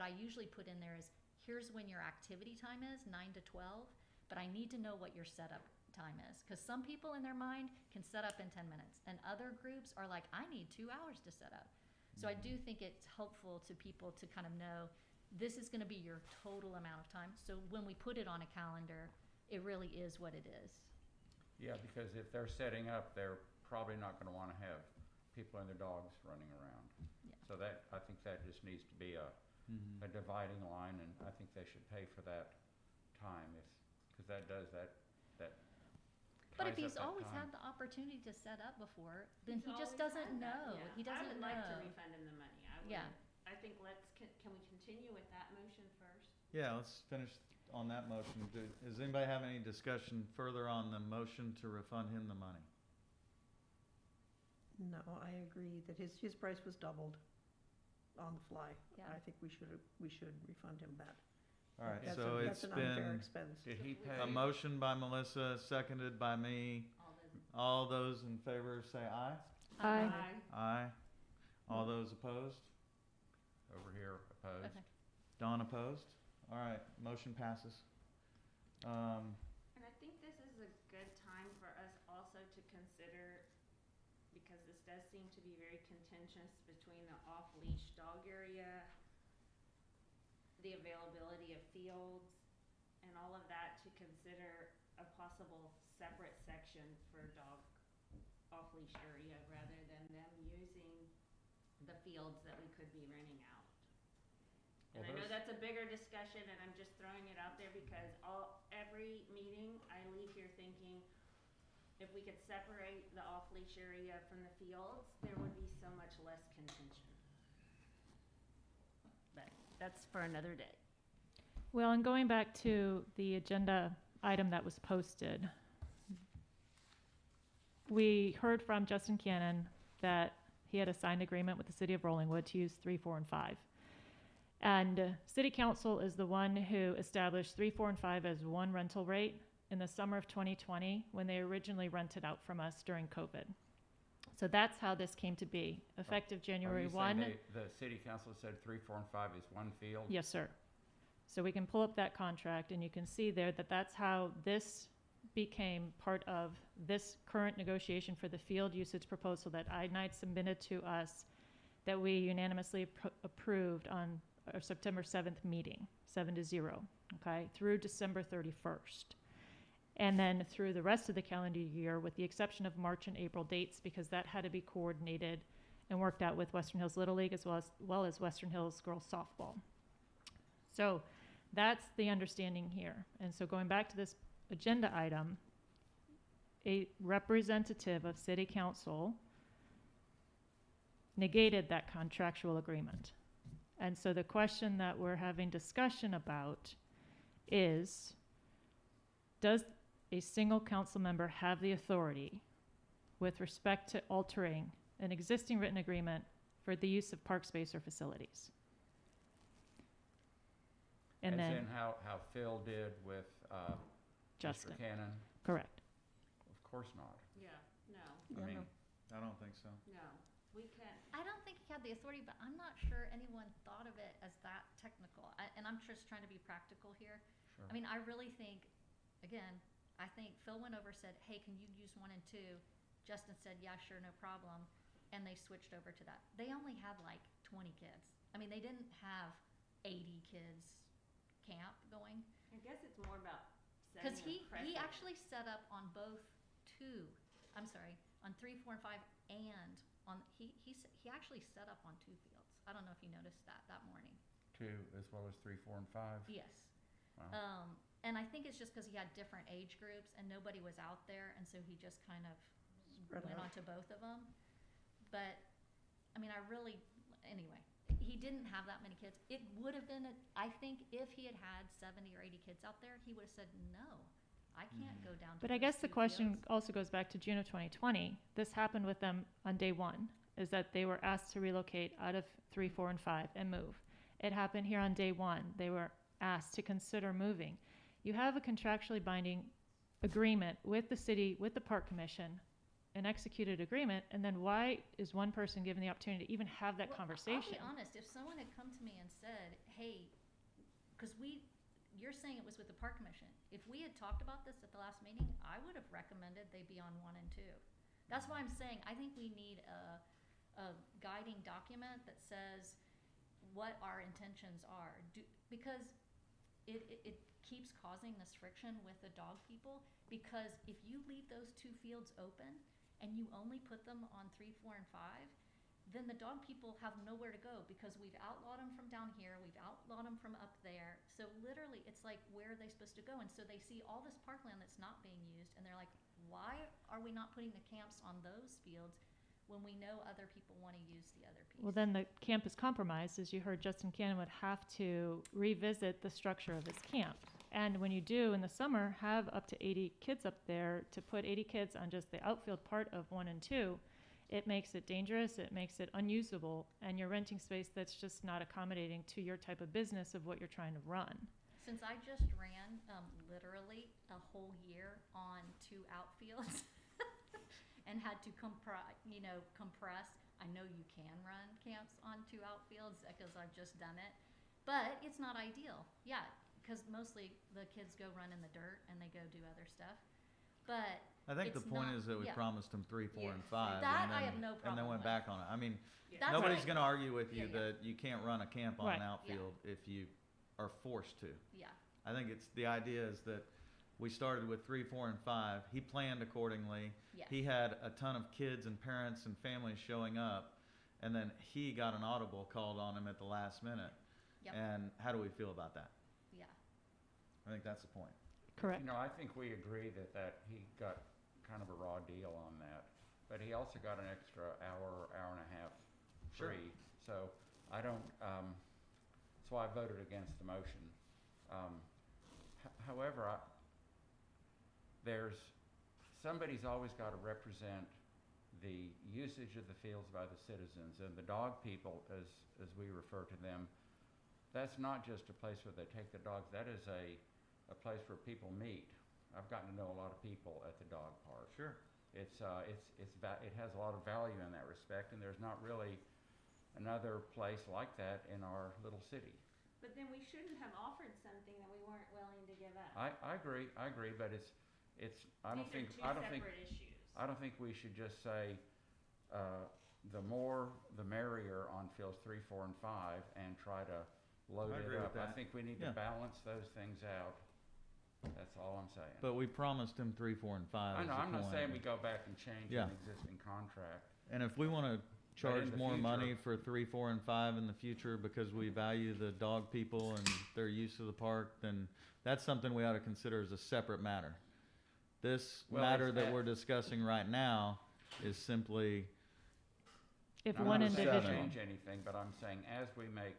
I usually put in there is, here's when your activity time is, 9 to 12, but I need to know what your setup time is. Because some people in their mind can set up in 10 minutes, and other groups are like, I need 2 hours to set up. So I do think it's helpful to people to kind of know, this is going to be your total amount of time. So when we put it on a calendar, it really is what it is. Yeah, because if they're setting up, they're probably not gonna wanna have people and their dogs running around. Yeah. So I think that just needs to be a Mhm. dividing line, and I think they should pay for that time cause that does, that But if ties he's up that always time. had the opportunity to set up before, then He's he just always doesn't had that, know. yeah. He doesn't know. I would like to refund him the money. Yeah. I think can we continue with that motion first? Yeah, let's finish on that motion. Does anybody have any discussion further on the motion to refund him the money? No, I agree that his price was doubled on the fly. Yeah. I think we should refund him that. All right, That's so that's it's an unfair been expense. Did he pay? a motion by Melissa, seconded by me. All those in favor say aye. Aye. Aye. All those opposed? Over here opposed? Okay. Dawn opposed? All right, motion passes. And I think this is a good time for us also to consider, because this does seem to be very contentious between the off-leash dog area, the availability of fields, and all of that, to consider a possible separate section for dog off-leash area rather than them using the fields that we could be renting out. And Well, I know those- that's a bigger discussion, and I'm just throwing it out there because every meeting I leave here thinking, if we could separate the off-leash area from the fields, there would be so much less contention. But that's for another day. Well, and going back to the agenda item that was posted, we heard from Justin Cannon that he had a signed agreement with the city of Rollingwood to use 3, 4, and 5. And city council is the one who established 3, 4, and 5 as one rental rate in the summer of 2020 when they originally rented out from us during COVID. So that's how this came to be, effective January 1. Are you saying the city council said 3, 4, and 5 is one field? Yes, sir. So we can pull up that contract and you can see there that that's how this became part of this current negotiation for the field usage proposal that I-9 submitted to us, that we unanimously approved on our September 7th meeting, 7-0, okay, through December 31st. And then through the rest of the calendar year, with the exception of March and April dates, because that had to be coordinated and worked out with Western Hills Little League as well as Western Hills Girls Softball. So that's the understanding here. And so going back to this agenda item, a representative of city council negated that contractual agreement. And so the question that we're having discussion about is, does a single council member have the authority with respect to altering an existing written agreement for the use of park space or facilities? And As then, in how Phil did with Justin, Mr. Cannon? correct. Of course not. Yeah, no, I mean, I don't think so. no. We can't. I don't think he had the authority, but I'm not sure anyone thought of it as that technical. And I'm just trying to be practical here. sure. I mean, I really think, again, I think Phil went over, said, hey, can you use 1 and 2? Justin said, yeah, sure, no problem. And they switched over to that. They only had like 20 kids. I mean, they didn't have 80 kids camp going. I guess it's more about setting Because a he precedent. actually set up on both on 3, 4, and 5, and on, he actually set up on 2 fields. I don't know if you noticed that morning. 2 as well as 3, 4, and 5? Yes. Wow. And I think it's just because he had different age groups and nobody was out there, and so he just kind of Spread went out. on to both of them. But, I mean, anyway, he didn't have that many kids. It would have been, I think if he had had 70 or 80 kids out there, he would have said, no, I can't go down to But I those guess the 2 question fields." also goes back to June of 2020. This happened with them on day 1, is that they were asked to relocate out of 3, 4, and 5 and move. It happened here on day 1. They were asked to consider moving. You have a contractually binding agreement with the city, with the park commission, an executed agreement, and then why is one person given the opportunity to even have that Well, conversation? I'll be honest, if someone had come to me and said, hey, because you're saying it was with the park commission. If we had talked about this at the last meeting, I would have recommended they be on 1 and 2. That's why I'm saying, I think we need a guiding document that says what our intentions are. Because it keeps causing this friction with the dog people, because if you leave those 2 fields open and you only put them on 3, 4, and 5, then the dog people have nowhere to go, because we've outlawed them from down here, we've outlawed them from up there. So literally, it's like, where are they supposed to go? And so they see all this parkland that's not being used, and they're like, why are we not putting the camps on those fields when we know other people want to use the other piece? Well, then the camp is compromised. As you heard, Justin Cannon would have to revisit the structure of his camp. And when you do in the summer have up to 80 kids up there, to put 80 kids on just the outfield part of 1 and 2, it makes it dangerous, it makes it unusable, and you're renting space that's just not accommodating to your type of business of what you're trying to run. Since I just ran literally a whole year on 2 outfields and had to compress. I know you can run camps on 2 outfields because I've just done it, but it's not ideal. Yeah, because mostly the kids go run in the dirt and they go do other stuff. But I think the it's point not- is that we yeah. promised them 3, 4, Yeah. and 5. That and then, I have no And then problem went with. back on it. I mean, That's nobody's right. going to argue with you Yeah, yeah. that you can't run a camp on Right. an outfield if you are forced to. Yeah. I think the idea is that we started with 3, 4, and 5. He planned accordingly. Yeah. He had a ton of kids and parents and families showing up, and then he got an audible called on him at the last minute. Yep. And how do we feel about that? Yeah. I think that's the point. Correct. You know, I think we agree that he got kind of a raw deal on that, but he also got an extra hour and a half Sure. free. So I don't, that's why I voted against the motion. However, somebody's always got to represent the usage of the fields by the citizens, and the dog people, as we refer to them, that's not just a place where they take the dogs, that is a place where people meet. I've gotten to know a lot of people at the dog park. Sure. It has a lot of value in that respect, and there's not really another place like that in our little city. But then we shouldn't have offered something that we weren't willing to give up. I agree, but it's, I don't think, These are two separate issues. I don't think we should just say, the more the merrier on fields 3, 4, and 5 and try to load I it agree with up. I that. think we need Yeah. to balance those things out. That's all I'm saying. But we promised him 3, 4, and 5. I is know, the I'm not point. saying we go back and change Yeah. an existing contract. And if we want to charge the more future- money for 3, 4, and 5 in the future because we value the dog people and their use of the park, then that's something we ought to consider as a separate matter. This Well, matter it's that that- we're discussing right now is simply, If I'm one not saying we individual. change anything, but I'm saying as we make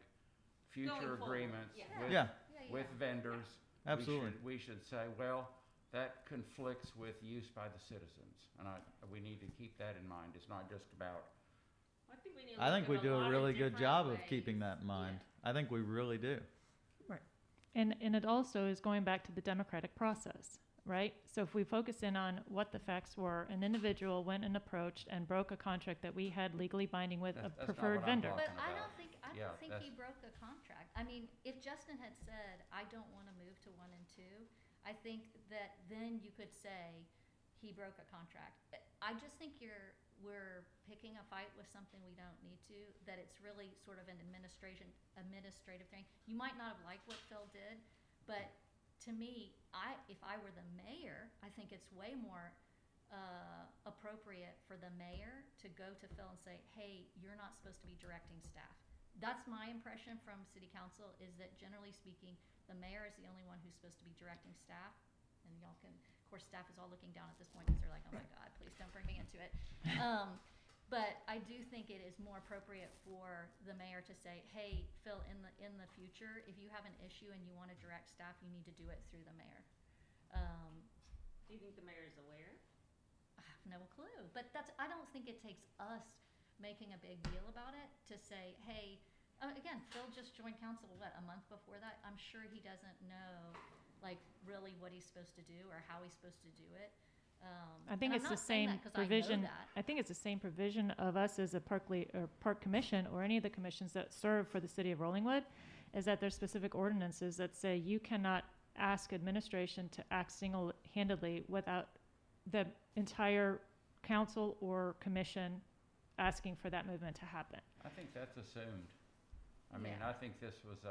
future Going forward, agreements yeah. with, yeah, with vendors, absolutely. we should say, well, that conflicts with use by the citizens. And we need to keep that in mind. It's not just about, I think we need to I think we look at do lot a of really good different job of ways. keeping that in mind. I think we really do. And it also is going back to the democratic process, right? So if we focus in on what the facts were, an individual went and approached and broke a contract that we had legally binding with a That's not preferred what I'm vendor. talking But I about. don't think Yeah, he that's- broke a contract. I mean, if Justin had said, I don't want to move to 1 and 2, I think that then you could say he broke a contract. I just think we're picking a fight with something we don't need to, that it's really sort of an administrative thing. You might not have liked what Phil did, but to me, if I were the mayor, I think it's way more appropriate for the mayor to go to Phil and say, hey, you're not supposed to be directing staff. That's my impression from city council, is that generally speaking, the mayor is the only one who's supposed to be directing staff. And y'all can, of course, staff is all looking down at this point because they're like, oh my God, please don't bring me into it. But I do think it is more appropriate for the mayor to say, hey, Phil, in the future, if you have an issue and you want to direct staff, you need to do it through the mayor. Do you think the mayor is aware? I have no clue, but I don't think it takes us making a big deal about it to say, hey, Again, Phil just joined council, what, a month before that? I'm sure he doesn't know, like, really what he's supposed to do or how he's supposed to do it. I think and it's I'm the not saying same that 'cause I know provision. that. I think it's the same provision of us as a park commission or any of the commissions that serve for the city of Rollingwood, is that there's specific ordinances that say you cannot ask administration to act single-handedly without the entire council or commission asking for that movement to happen. I think that's assumed. I mean, Yeah. I think this was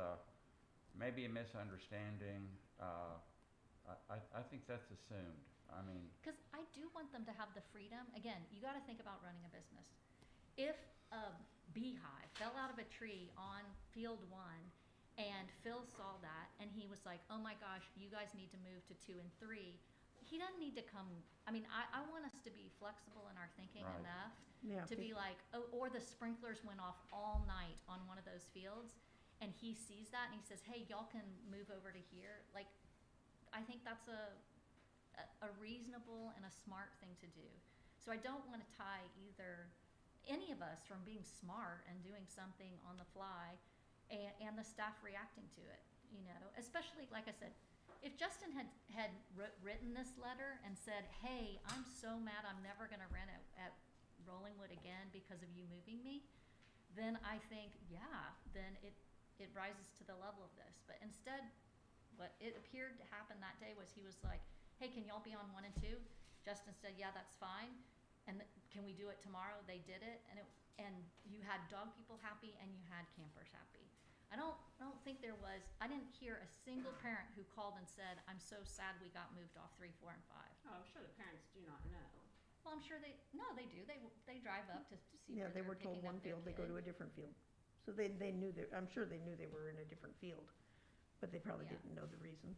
maybe a misunderstanding. I think that's assumed. I mean, Because I do want them to have the freedom. Again, you got to think about running a business. If a beehive fell out of a tree on field 1 and Phil saw that and he was like, oh my gosh, you guys need to move to 2 and 3, he doesn't need to come. I mean, I want us to be flexible in our thinking Right. enough Yeah, to be like, oh, or the sprinklers went off all night on one of those fields and he sees that and he says, hey, y'all can move over to here. Like, I think that's a reasonable and a smart thing to do. So I don't want to tie either any of us from being smart and doing something on the fly and the staff reacting to it, you know, especially, like I said, if Justin had written this letter and said, hey, I'm so mad I'm never going to rent at Rollingwood again because of you moving me, then I think, yeah, then it rises to the level of this. But instead, what it appeared to happen that day was he was like, hey, can y'all be on 1 and 2? Justin said, yeah, that's fine. And can we do it tomorrow? They did it, and you had dog people happy and you had campers happy. I don't think there was. I didn't hear a single parent who called and said, I'm so sad we got moved off 3, 4, and 5. Oh, I'm sure the parents do not know. Well, I'm sure they do. They drive up to see. yeah, where they they're were told picking one up their field, they go kid. to a different field. So they knew I'm sure they knew they were in a different field, but they probably Yeah. didn't know the reason.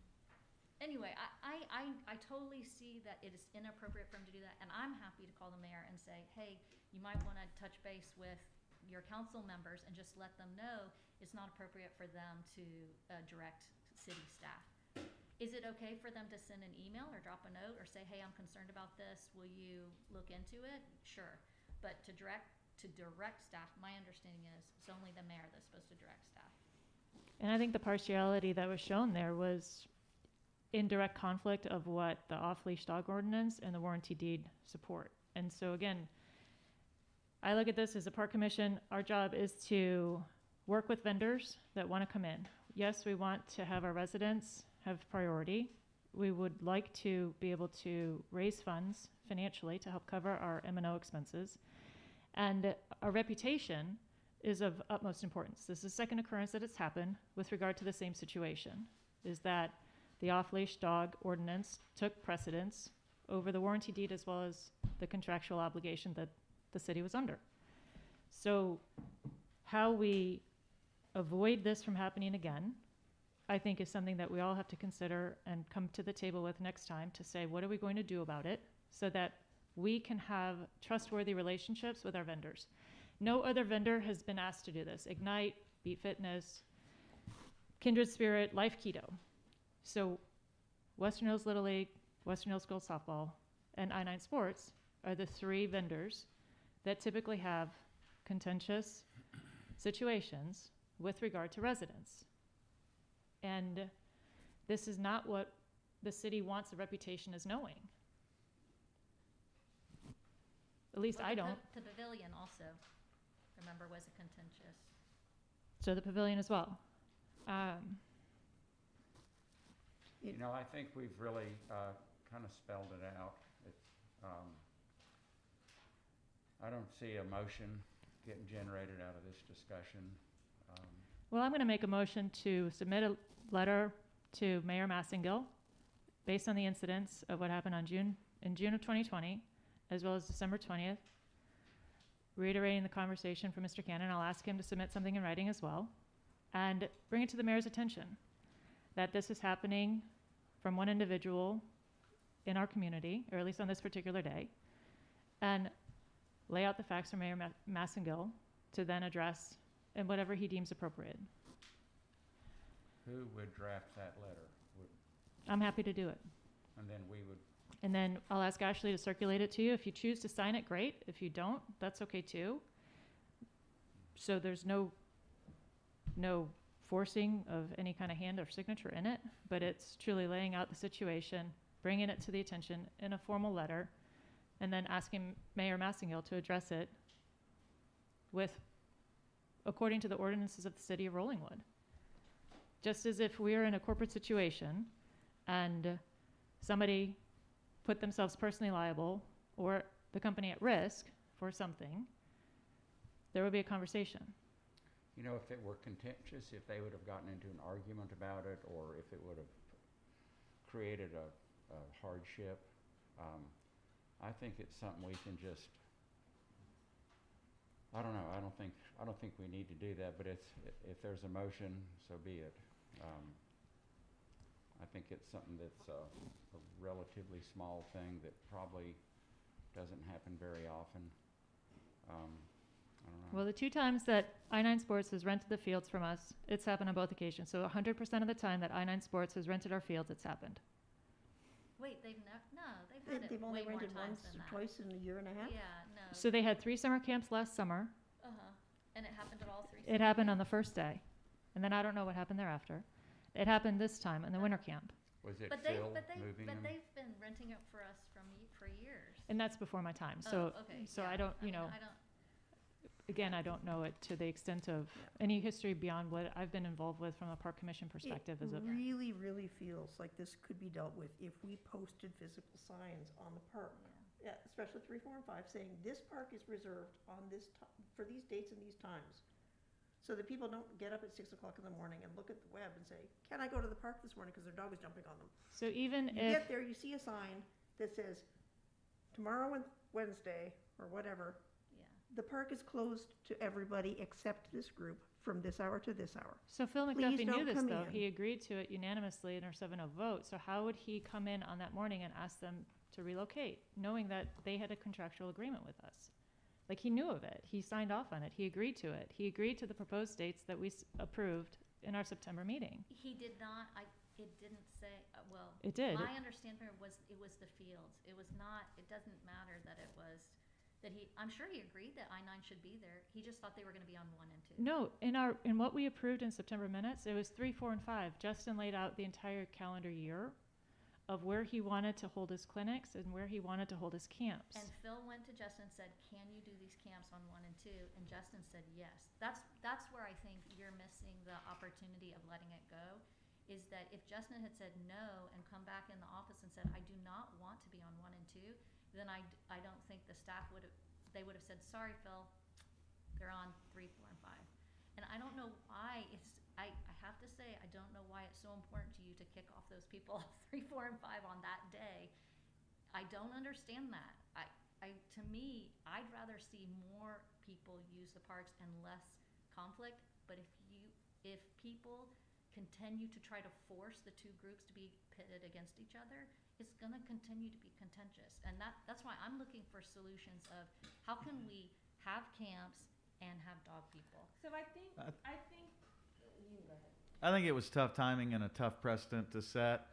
Anyway, I totally see that it is inappropriate for him to do that, and I'm happy to call the mayor and say, hey, you might want to touch base with your council members and just let them know it's not appropriate for them to direct city staff. Is it okay for them to send an email or drop a note or say, hey, I'm concerned about this, will you look into it? Sure, but to direct staff, my understanding is it's only the mayor that's supposed to direct staff. And I think the partiality that was shown there was in direct conflict of what the off-leash dog ordinance and the warranty deed support. And so again, I look at this as a park commission. Our job is to work with vendors that want to come in. Yes, we want to have our residents have priority. We would like to be able to raise funds financially to help cover our M&O expenses. And our reputation is of utmost importance. This is the second occurrence that it's happened with regard to the same situation, is that the off-leash dog ordinance took precedence over the warranty deed as well as the contractual obligation that the city was under. So how we avoid this from happening again, I think is something that we all have to consider and come to the table with next time to say, what are we going to do about it so that we can have trustworthy relationships with our vendors. No other vendor has been asked to do this. Ignite, Beat Fitness, Kindred Spirit, Life Keto. So Western Hills Little League, Western Hills Girls Softball, and I-9 Sports are the 3 vendors that typically have contentious situations with regard to residents. And this is not what the city wants a reputation as knowing. At least Well, I don't. The pavilion also, remember, was a contentious. So the pavilion as well. you know, I think we've really kind of spelled it out. I don't see a motion getting generated out of this discussion. Well, I'm going to make a motion to submit a letter to Mayor Massengill based on the incidents of what happened in June of 2020, as well as December 20th, reiterating the conversation from Mr. Cannon. I'll ask him to submit something in writing as well, and bring it to the mayor's attention that this is happening from one individual in our community, or at least on this particular day, and lay out the facts for Mayor Massengill to then address in whatever he deems appropriate. Who would draft that letter? I'm happy to do it. And then we would, And then I'll ask Ashley to circulate it to you. If you choose to sign it, great. If you don't, that's okay too. So there's no no forcing of any kind of hand or signature in it, but it's truly laying out the situation, bringing it to the attention in a formal letter, and then asking Mayor Massengill to address it with, according to the ordinances of the city of Rollingwood. Just as if we're in a corporate situation and somebody put themselves personally liable or the company at risk for something, there would be a conversation. You know, if it were contentious, if they would have gotten into an argument about it, or if it would have created a hardship, I think it's something we can just, I don't know, I don't think we need to do that, but if there's a motion, so be it. I think it's something that's a relatively small thing that probably doesn't happen very often. I don't know. Well, the 2 times that I-9 Sports has rented the fields from us, it's happened on both occasions. So 100% of the time that I-9 Sports has rented our fields, it's happened. Wait, they've had it They've only way more rented times once than or that. twice in a year and a half? Yeah, no. So they had 3 summer camps last summer. And it happened at all 3 It happened on the first day. And then I don't know what happened thereafter. It happened this time in the winter camp. Was it But Phil moving them? they've been renting it for us for years. And that's before my time. So, Okay, so yeah. I don't, I you mean, know, I don't, again, I don't know it to the extent of any history beyond what I've been involved with from a park commission perspective. It Is it? really, really feels like this could be dealt with if we posted physical signs on the park. Yeah, especially 3, 4, and 5, saying this park is reserved on this for these dates and these times. So that people don't get up at 6 o'clock in the morning and look at the web and say, can I go to the park this morning because their dog is jumping on them? So even You if get there, you see a sign that says, tomorrow and Wednesday, or whatever, yeah. the park is closed to everybody except this group from this hour to this hour. So Phil Please McDuffie knew don't this come though. in. He agreed to it unanimously in our 7-0 vote. So how would he come in on that morning and ask them to relocate, knowing that they had a contractual agreement with us? Like, he knew of it. He signed off on it. He agreed to it. He agreed to the proposed dates that we approved in our September meeting. He did not, it didn't say, well, It did. my understanding was it was the fields. It was not, it doesn't matter that it was, that I'm sure he agreed that I-9 should be there. He just thought they were gonna be on 1 and 2. No, in what we approved in September minutes, it was 3, 4, and 5. Justin laid out the entire calendar year of where he wanted to hold his clinics and where he wanted to hold his camps. And Phil went to Justin and said, can you do these camps on 1 and 2? And Justin said yes. That's where I think you're missing the opportunity of letting it go, is that if Justin had said no and come back in the office and said, I do not want to be on 1 and 2, then I don't think the staff would have said, sorry, Phil, they're on 3, 4, and 5. And I don't know why I have to say, I don't know why it's so important to you to kick off those people 3, 4, and 5 on that day. I don't understand that. To me, I'd rather see more people use the parks and less conflict. But if people continue to try to force the 2 groups to be pitted against each other, it's going to continue to be contentious. And that's why I'm looking for solutions of how can we have camps and have dog people. So I think you can go ahead. I think it was tough timing and a tough precedent to set.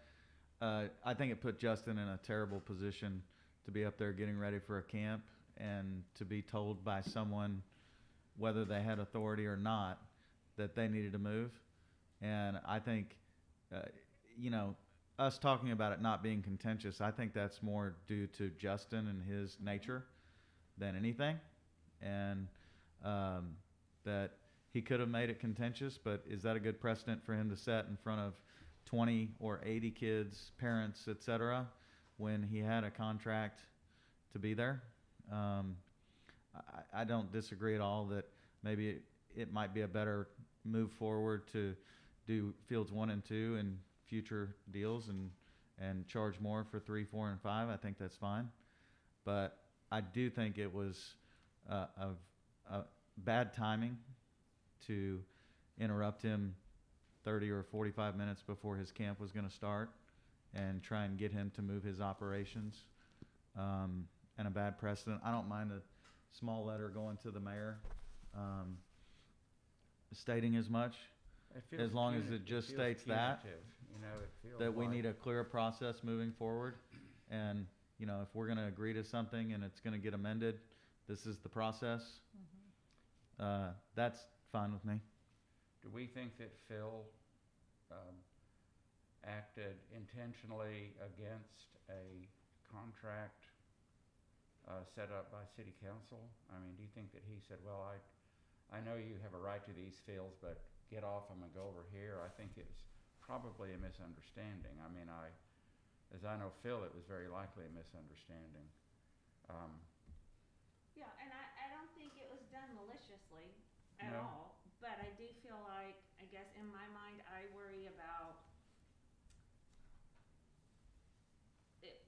I think it put Justin in a terrible position to be up there getting ready for a camp and to be told by someone, whether they had authority or not, that they needed to move. And I think, us talking about it not being contentious, I think that's more due to Justin and his nature than anything. And that he could have made it contentious, but is that a good precedent for him to set in front of 20 or 80 kids, parents, etc., when he had a contract to be there? I don't disagree at all that maybe it might be a better move forward to do fields 1 and 2 in future deals and charge more for 3, 4, and 5. I think that's fine. But I do think it was a bad timing to interrupt him 30 or 45 minutes before his camp was going to start and try and get him to move his operations, and a bad precedent. I don't mind a small letter going to the mayor stating as much, as long as it just states that, that we need a clear process moving forward. And, if we're going to agree to something and it's going to get amended, this is the process. That's fine with me. do we think that Phil acted intentionally against a contract set up by city council? I mean, do you think that he said, well, I know you have a right to these fields, but get off them and go over here? I think it's probably a misunderstanding. I mean, as I know Phil, it was very likely a misunderstanding. Yeah, and I don't think it was done maliciously at No. all, but I do feel like, I guess in my mind, I worry about,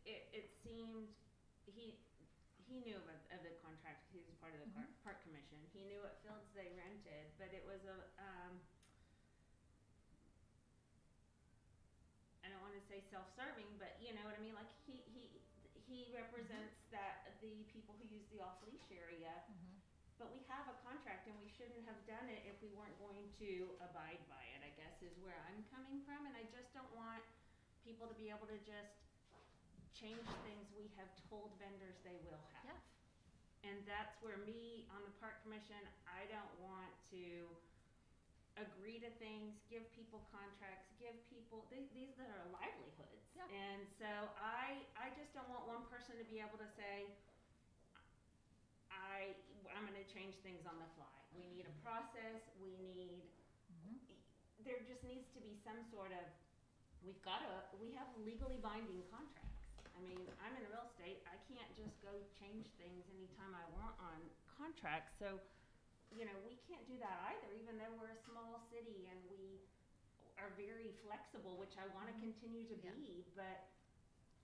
it seemed, he knew of the contract, he was part of the park commission, he knew what fields they rented, but it was I don't wanna say self-serving, but you know what I mean, like, he represents that, the people who use the off-leash area, but we have a contract and we shouldn't have done it if we weren't going to abide by it, I guess is where I'm coming from, and I just don't want people to be able to just change things we have told vendors they will have. Yeah. And that's where me, on the park commission, I don't want to agree to things, give people contracts, give people, these are our livelihoods. Yeah. And so I just don't want one person to be able to say, I'm gonna change things on the fly. We need a process, we there just needs to be some sort of, we have legally binding contracts. I mean, I'm in real estate, I can't just go change things anytime I want on contracts, so, you know, we can't do that either, even though we're a small city and we are very flexible, which I wanna continue to be, but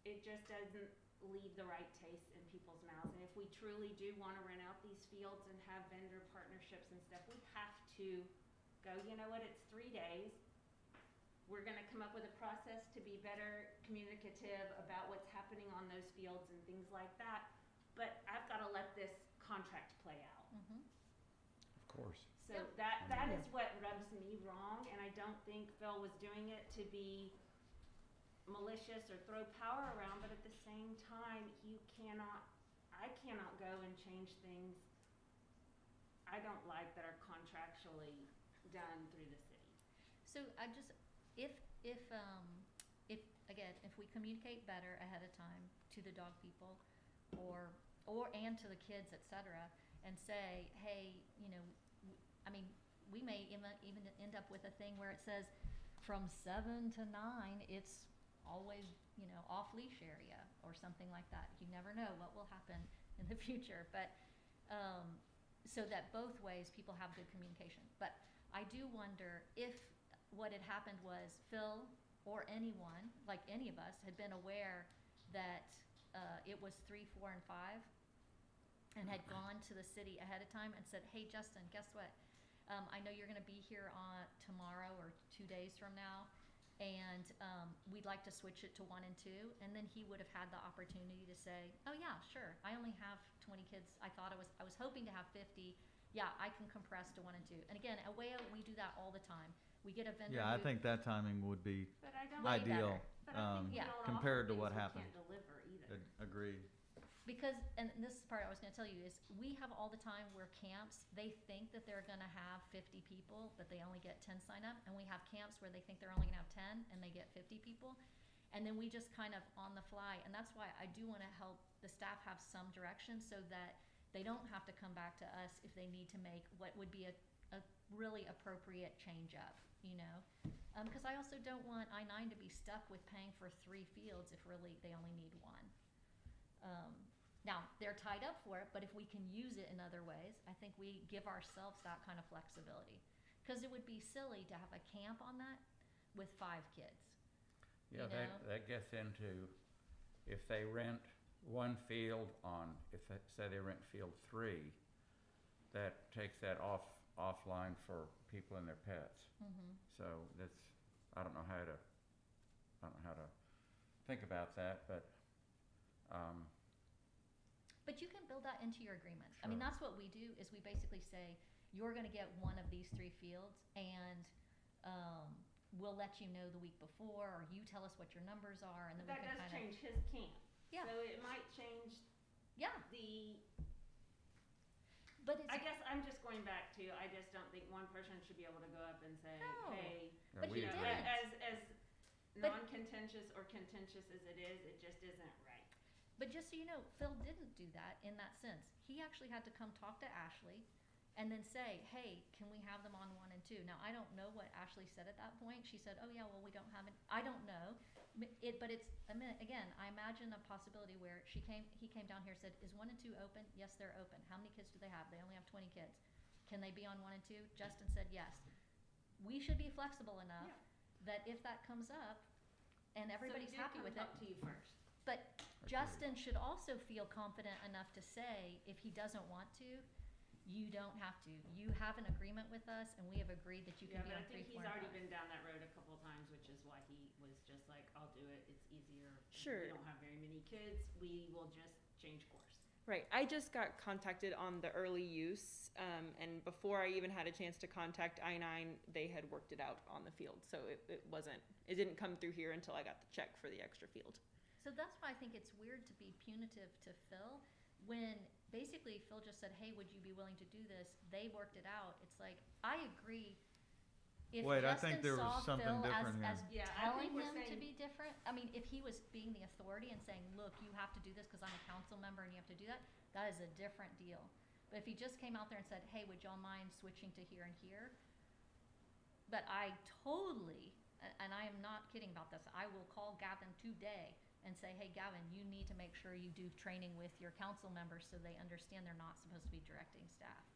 it just doesn't leave the right taste in people's mouths. And if we truly do wanna rent out these fields and have vendor partnerships and stuff, we have to go, you know what, it's 3 days. We're gonna come up with a process to be better communicative about what's happening on those fields and things like that. But I've gotta let this contract play out. Of course. So that is what rubs me wrong, and I don't think Phil was doing it to be malicious or throw power around, but at the same time, I cannot go and change things I don't like that are contractually done through the city. So I just, if again, if we communicate better ahead of time to the dog people and to the kids, et cetera, and say, hey, you know, I mean, we may even end up with a thing where it says from 7 to 9, it's always, you know, off leash area or something like that. You never know what will happen in the future, but so that both ways people have good communication. But I do wonder if what had happened was Phil or anyone, like any of us, had been aware that it was 3, 4, and 5 and had gone to the city ahead of time and said, hey, Justin, guess what? I know you're going to be here on tomorrow or 2 days from now, and we'd like to switch it to 1 and 2. And then he would have had the opportunity to say, oh yeah, sure, I only have 20 kids. I was hoping to have 50. Yeah, I can compress to 1 and 2. And again, at WAO, we do that all the time. We get a vendor. Yeah, I think that timing would be But I don't ideal, But I think we Yeah. don't compared to offer what things happened. We can't deliver either. Agreed. Because, and this is the part I was going to tell you, is we have all the time where camps, they think that they're going to have 50 people, but they only get 10 sign up. And we have camps where they think they're only going to have 10 and they get 50 people. And then we just kind of on the fly. And that's why I do want to help the staff have some direction so that they don't have to come back to us if they need to make what would be a really appropriate change up, you know? Because I also don't want I-9 to be stuck with paying for 3 fields if really they only need 1. Now, they're tied up for it, but if we can use it in other ways, I think we give ourselves that kind of flexibility. Because it would be silly to have a camp on that with 5 kids. Yeah, You know? that gets into, if they rent 1 field if they say they rent field 3, that takes that offline for people and their pets. So I don't know how to think about that, but you can build that into your agreement. I Sure. mean, that's what we do, is we basically say, you're gonna get 1 of these 3 fields, and we'll let you know the week before, or you tell us what your numbers are, and then But we that can does kind of. change his camp. Yeah. So it might change Yeah, the But it's, I guess I'm just going back to, I just don't think one person should be able to go up and say, No. hey, Yeah, But we he you know, agree. didn't. as But- non-contentious or contentious as it is, it just isn't right. but just so you know, Phil didn't do that in that sense. He actually had to come talk to Ashley and then say, hey, can we have them on 1 and 2? Now, I don't know what Ashley said at that point. She said, oh yeah, well, we don't have it. I don't know. But it's, again, I imagine a possibility where he came down here and said, is 1 and 2 open? Yes, they're open. How many kids do they have? They only have 20 kids. Can they be on 1 and 2? Justin said yes. We should be flexible enough that if that comes up and everybody's happy with it, So he did come talk to you first. but Justin should also feel confident enough to say, if he doesn't want to, you don't have to. You have an agreement with us, and we have agreed that you can Yeah, be but on I 3, think 4, he's and already 5. been down that road a couple of times, which is why he was just like, I'll do it, it's easier. Sure. We don't have very many kids, we will just change course. Right. I just got contacted on the early use, and before I even had a chance to contact I-9, they had worked it out on the field. So it didn't come through here until I got the check for the extra field. So that's why I think it's weird to be punitive to Phil, when basically Phil just said, hey, would you be willing to do this? They worked it out. It's like, I agree. If Wait, I Justin think there was saw something Phil different here. as Yeah, I telling think we're him to saying- be different, I mean, if he was being the authority and saying, look, you have to do this because I'm a council member and you have to do that, that is a different deal. But if he just came out there and said, hey, would y'all mind switching to here and here? But I totally, and I am not kidding about this, I will call Gavin today and say, hey, Gavin, you need to make sure you do training with your council members so they understand they're not supposed to be directing staff.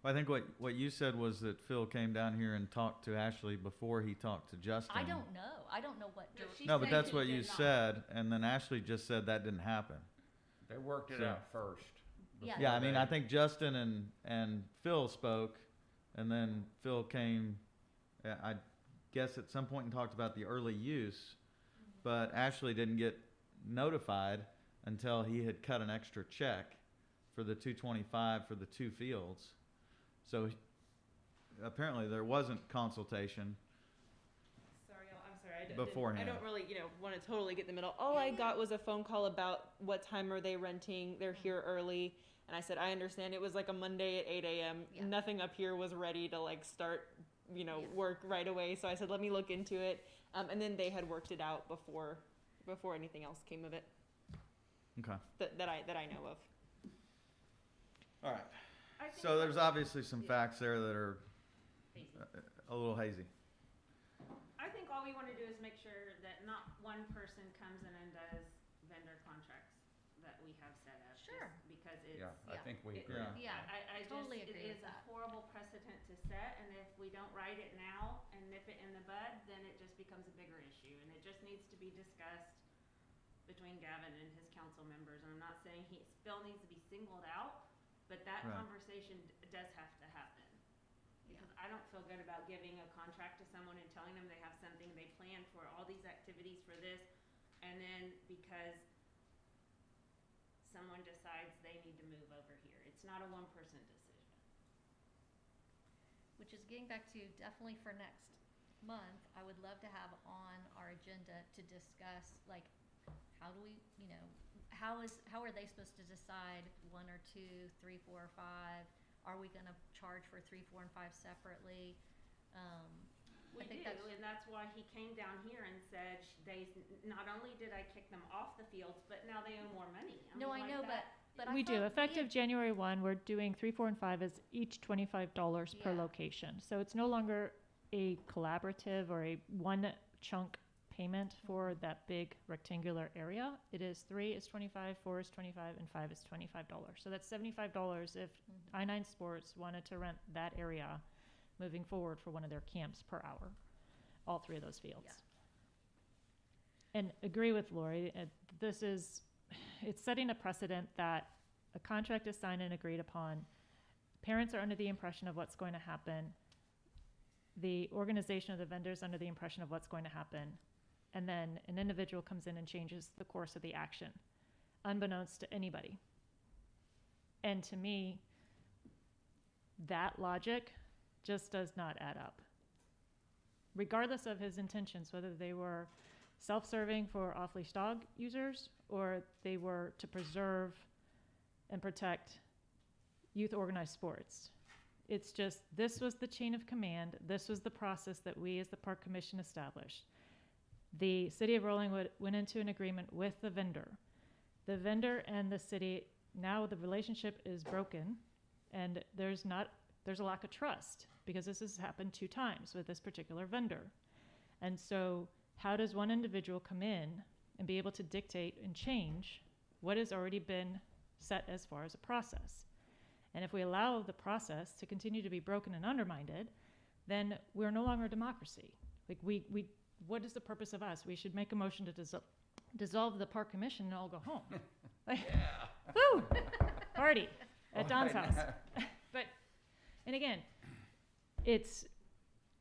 I think what you said was that Phil came down here and talked to Ashley before he talked to Justin. I don't know. I don't know what. No, she No, but said that's he what did you not. said, and then Ashley just said that didn't happen. They worked it So- out first. Yeah. before Yeah, I mean, they- I think Justin and Phil spoke, and then Phil came, I guess at some point and talked about the early use, but Ashley didn't get notified until he had cut an extra check for the $225 for the 2 fields. So apparently there wasn't consultation. Sorry, I'm sorry. I Beforehand. don't really, want to totally get in the middle. All I got was a phone call about what time are they renting. They're here early. And I said, I understand. It was like a Monday at 8 a.m. Yeah. Nothing up here was ready to start, Yeah. work right away. So I said, let me look into it. And then they had worked it out before anything else came of it Okay. that I know of. All right. I think So there's that- obviously some facts there that are Hazy. a little hazy. I think all we wanna do is make sure that not one person comes in and does vendor contracts that we have set up. Sure. Because it's. Yeah, I Yeah. think we It- agree. Yeah. Yeah. I Totally just, agree it with is a that. horrible precedent to set, and if we don't write it now and nip it in the bud, then it just becomes a bigger issue, and it just needs to be discussed between Gavin and his council members, and I'm not saying Phil needs to be singled out, but that Right. conversation does have to happen. Because I don't feel good about giving a contract to someone and telling them they have something they planned for all these activities for this, and then because someone decides they need to move over here. It's not a one-person decision. Which is getting back to definitely for next month, I would love to have on our agenda to discuss, like, how do we, how are they supposed to decide 1 or 2, 3, 4, or 5? Are we gonna charge for 3, 4, and 5 separately? We I think do, that's, and that's why he came down here and said, not only did I kick them off the fields, but now they owe more money. no, I mean, like know, that- but I We do. thought Effective January 1, we're doing 3, 4, and 5 is each $25 per Yeah. location. So it's no longer a collaborative or a one chunk payment for that big rectangular area. It is 3 is 25, 4 is 25, and 5 is $25. So that's $75 if I-9 Sports wanted to rent that area moving forward for one of their camps per hour, all 3 of those fields. Yeah. And agree with Lori, it's setting a precedent that a contract is signed and agreed upon. Parents are under the impression of what's going to happen. The organization of the vendors under the impression of what's going to happen. And then an individual comes in and changes the course of the action, unbeknownst to anybody. And to me, that logic just does not add up. Regardless of his intentions, whether they were self-serving for off-leash dog users or they were to preserve and protect youth organized sports. It's just, this was the chain of command. This was the process that we as the Park Commission established. The city of Rollingwood went into an agreement with the vendor. The vendor and the city, now the relationship is broken, and there's a lack of trust because this has happened 2 times with this particular vendor. And so how does one individual come in and be able to dictate and change what has already been set as far as a process? And if we allow the process to continue to be broken and undermined, then we're no longer a democracy. Like what is the purpose of us? We should make a motion to dissolve the Park Commission and all go home. Like, Yeah. woo! Party at Don's Well, I house. know. But, and again, it's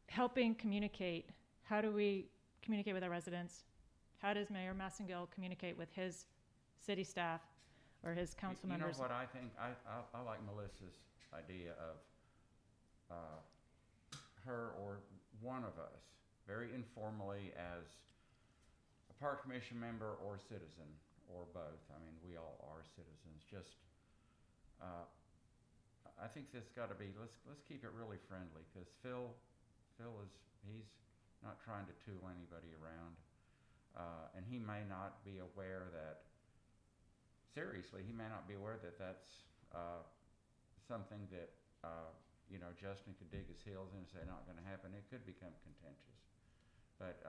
helping communicate. How do we communicate with our residents? How does Mayor Massengill communicate with his city staff or his council members? You know what I think? I like Melissa's idea of her or one of us, very informally as a Park Commission member or citizen, or both. I mean, we all are citizens. Just, I think this got to be. Let's keep it really friendly, because Phil he's not trying to tool anybody around, and he may not be aware that. Seriously, he may not be aware that that's something that Justin could dig his heels in and say not going to happen. It could become contentious, but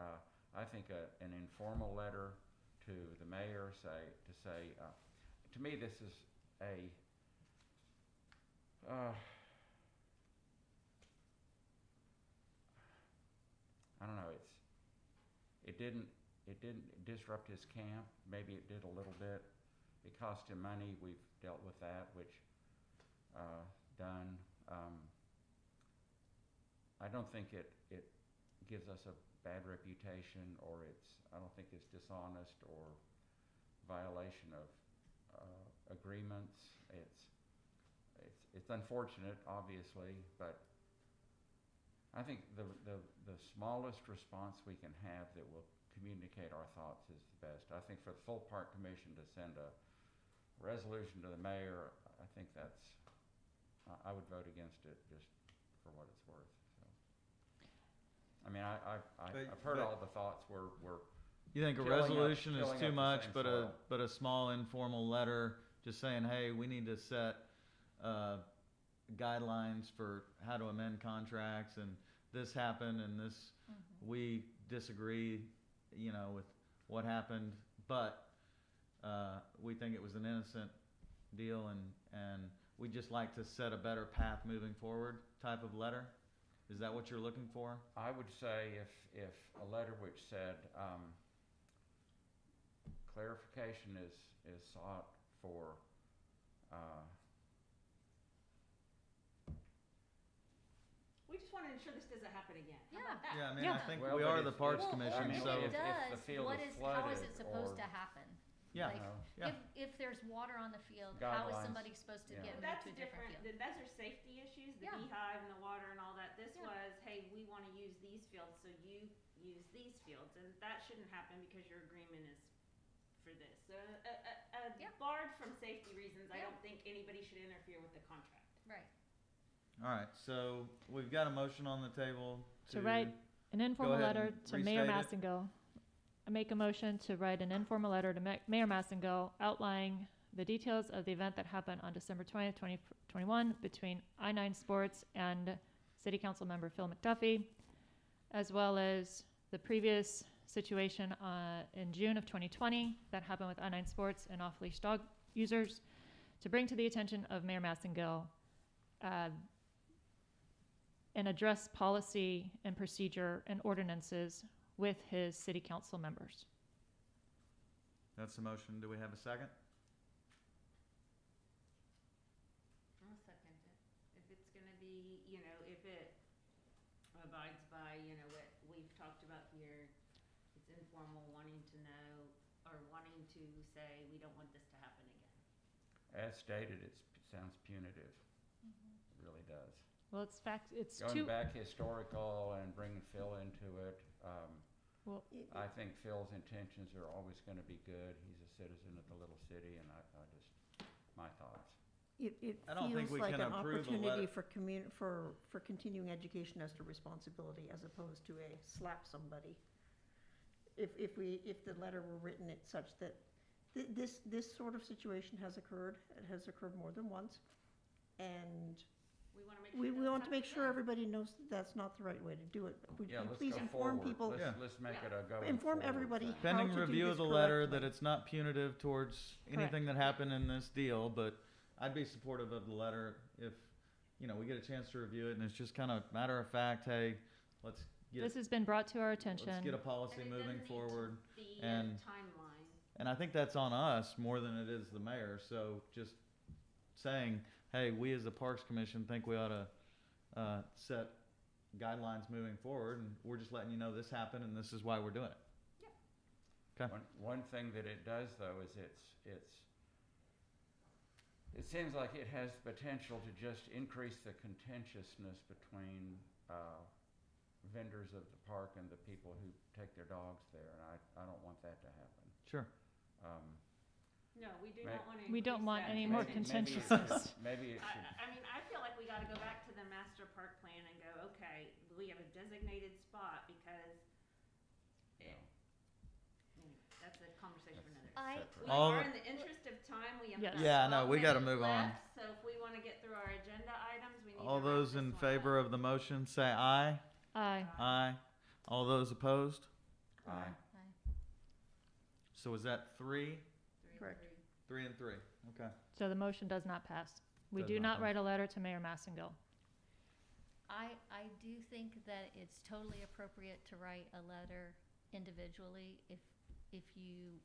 I think an informal letter to the mayor to say to me this is a I don't know. It didn't disrupt his camp. Maybe it did a little bit. It cost him money. We've dealt with that, which done. I don't think it gives us a bad reputation, or I don't think it's dishonest or violation of agreements. It's unfortunate, obviously, but I think the smallest response we can have that will communicate our thoughts is the best. I think for the full Park Commission to send a resolution to the mayor, I think I would vote against it just for what it's worth. So, I mean, I've heard all the thoughts were. You think a filling up- resolution is filling too up the much, same but a soil. small informal letter just saying, hey, we need to set guidelines for how to amend contracts, and this happened, and this we disagree, with what happened, but we think it was an innocent deal, and we'd just like to set a better path moving forward type of letter. Is that what you're looking for? I would say if a letter which said clarification is sought for We just want to ensure this doesn't happen again. How Yeah. about that? Yeah, I mean, Yeah. I think Well, we but are if- the Parks if- Commission, I mean, if so it if the does, field what is is, how is flooded it supposed or- to happen? yeah, Like, yeah. if there's water on the field, how is Guidelines. somebody supposed to Yeah. get But moved that's to a different field? Those are safety issues, the Yeah. beehive and the water and all that. This Yeah. was, hey, we want to use these fields, so you use these fields, and that shouldn't happen because your agreement is for this. So, Yeah. barred from safety reasons, I Yeah. don't think anybody should interfere with the contract. Right. All right, so we've got a motion on the table To write an informal ahead letter and to Mayor restate it. Massengill. I make a motion to write an informal letter to Mayor Massengill outlining the details of the event that happened on December 20th, 2021 between I-9 Sports and City Council member Phil McDuffie, as well as the previous situation in June of 2020 that happened with I-9 Sports and off-leash dog users, to bring to the attention of Mayor Massengill and address policy and procedure and ordinances with his city council members. That's the motion. Do we have a second? I'll second it. If it's gonna be, if it abides by, what we've talked about here, it's informal, wanting to know, or wanting to say, we don't want this to happen again. As stated, it sounds punitive. It really does. Well, it's Going too, back historical and bringing Phil into it, well, I think Phil's intentions are always going to be good. He's a citizen of the little city, and I just, my thoughts. It I don't think feels we like can an approve a opportunity letter- for continuing education as to responsibility as opposed to a slap somebody. If the letter were written it such that this sort of situation has occurred, it has occurred more than once, and We wanna make sure we that want to make sure that's- everybody knows that that's not the right way to do it. Would Yeah, you let's please go inform forward. people, Yeah. Let's make it a going inform forward everybody thing. how Pending to do review of this the letter, correctly. that it's not punitive towards anything that happened in this deal, but I'd be supportive of the letter if, we get a chance to review it and it's just kind of matter of fact, hey, let's This has been brought to our attention. let's get a policy And it moving doesn't need to forward. be and- a timeline. And I think that's on us more than it is the mayor, so just saying, hey, we as the Parks Commission think we ought to, set guidelines moving forward, and we're just letting you know this happened and this is why we're doing it. Okay. One thing that it does though is it seems like it has the potential to just increase the contentiousness between vendors of the park and the people who take their dogs there, and I don't want that to happen. Sure. No, we do May- not wanna We don't increase want that any more contention. contentiousness. Maybe it should, I mean, I feel like we gotta go back to the master park plan and go, okay, we have a designated spot because you know, that's a conversation for another day. I, separate. We All are the- in the interest of time, we have Yes. about Yeah, no, 12 we gotta minutes move on. left, so if we wanna get through our agenda items, we need to All wrap those this in one favor up. of the motion, say aye. Aye. Aye. All those opposed? Aye. So is that three? Correct. 3 and 3, okay. So the motion does not pass. We Does do not not pass. write a letter to Mayor Massengill. I do think that it's totally appropriate to write a letter individually if you,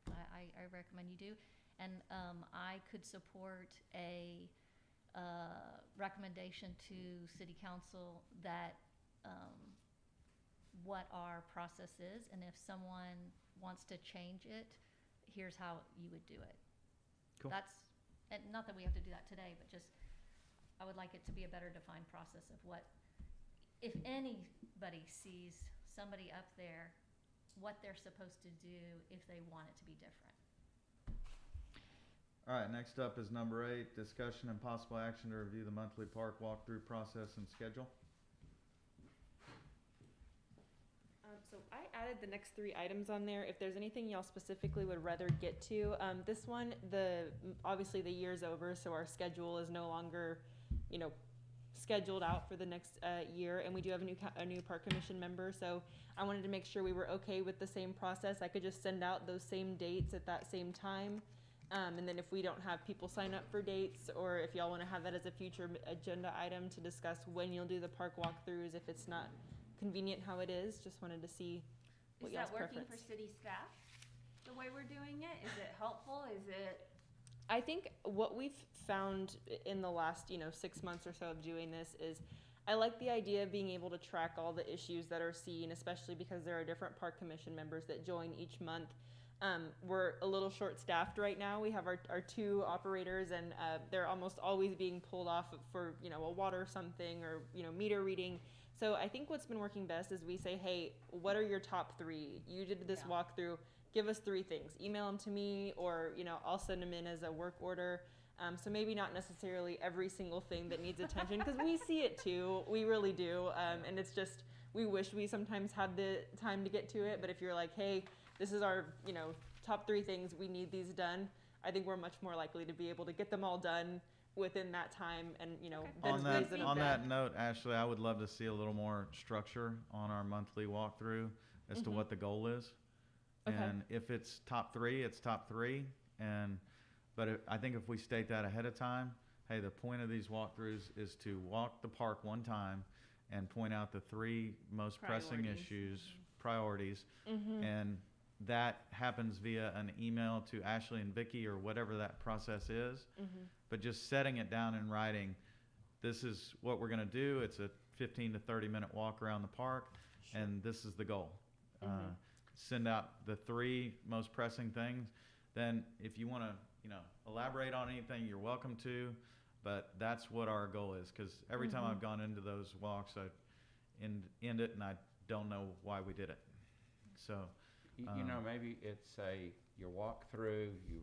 I recommend you do. And, I could support a, recommendation to city council that, what our process is, and if someone wants to change it, here's how you would do it. Cool. That's, and not that we have to do that today, but just, I would like it to be a better defined process of what, if anybody sees somebody up there, what they're supposed to do if they want it to be different. All right, next up is number 8, discussion and possible action to review the monthly park walkthrough process and schedule. So I added the next 3 items on there. If there's anything y'all specifically would rather get to, this one, obviously the year's over, so our schedule is no longer, scheduled out for the next year, and we do have a new park commission member. So I wanted to make sure we were okay with the same process. I could just send out those same dates at that same time, and then if we don't have people sign up for dates, or if y'all want to have that as a future agenda item to discuss when you'll do the park walkthroughs, if it's not convenient how it is, just wanted to see what Is y'all's that working preference. for city staff, the way we're doing it? Is it helpful? Is it? I think what we've found in the last, 6 months or so of doing this is I like the idea of being able to track all the issues that are seen, especially because there are different park commission members that join each month. We're a little short-staffed right now. We have our 2 operators, and they're almost always being pulled off for, a water something or, meter reading. So I think what's been working best is we say, hey, what are your top 3? You did this Yeah. walkthrough. Give us 3 things. Email them to me, or, I'll send them in as a work order. So maybe not necessarily every single thing that needs attention, because we see it too. We really do. And it's just, we wish we sometimes had the time to get to it. But if you're like, hey, this is our, top 3 things, we need these done, I think we're much more likely to be able to get them all done within that time, and then On raise that, it on up. that note, Ashley, I would love to see a little more structure on our monthly walkthrough as to Mhm. what the goal is. Okay. And if it's top 3, it's top 3. But I think if we state that ahead of time, hey, the point of these walkthroughs is to walk the park one time and point out the 3 most pressing Priorities. issues, priorities, Mhm. and that happens via an email to Ashley and Vicky or whatever that process is. Mhm. But just setting it down in writing, this is what we're going to do. It's a 15 to 30 minute walk around the park, and this is the goal. Mhm. Send out the 3 most pressing things. Then if you want to, elaborate on anything, you're welcome to, but that's what our goal is, because every time Mhm. I've gone into those walks, I end it and I don't know why we did it. So, maybe it's you walk through, you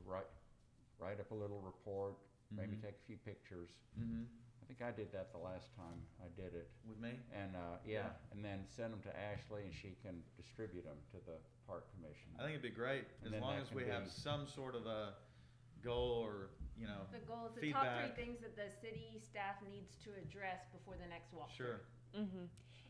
write up a little report, maybe Mhm. take a few pictures. Mm-hmm. I think I did that the last time I did it. With me? And, Yeah. and then send them to Ashley and she can distribute them to the park commission. I think it'd be great, And as then long that as can we have be- some sort of a goal or, you know, The goals, the top feedback. 3 things that the city staff needs to address before the next walkthrough. Sure. Mm-hmm.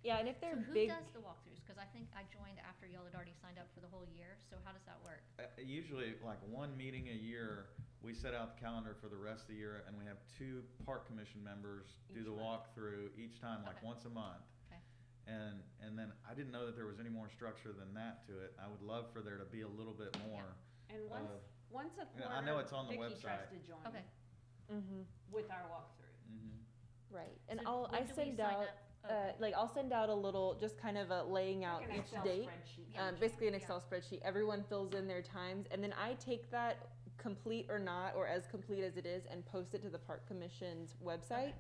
Yeah, and if So they're who big, does the walkthroughs? Because I think I joined after y'all had already signed up for the whole year, so how does that work? Usually, like one meeting a year, we set out the calendar for the rest of the year, and we have 2 park commission members do Each the month. walkthrough each time, like Okay. once a month. Okay. And then I didn't know that there was any more structure than that to it. I would love for there to be a little bit more. And once a Yeah, quarter, I know it's on the Vicky tries website. to join Okay. mm-hmm. with our walkthrough. Mm-hmm. Right, and So when I do we send sign out, up? Okay. like I'll send out a little, just kind of a laying out Like an each Excel date. spreadsheet. Yeah. Basically an Yeah. Excel spreadsheet. Everyone fills in their times, and then I take that complete or not, or as complete as it is, and post it to the Park Commission's website.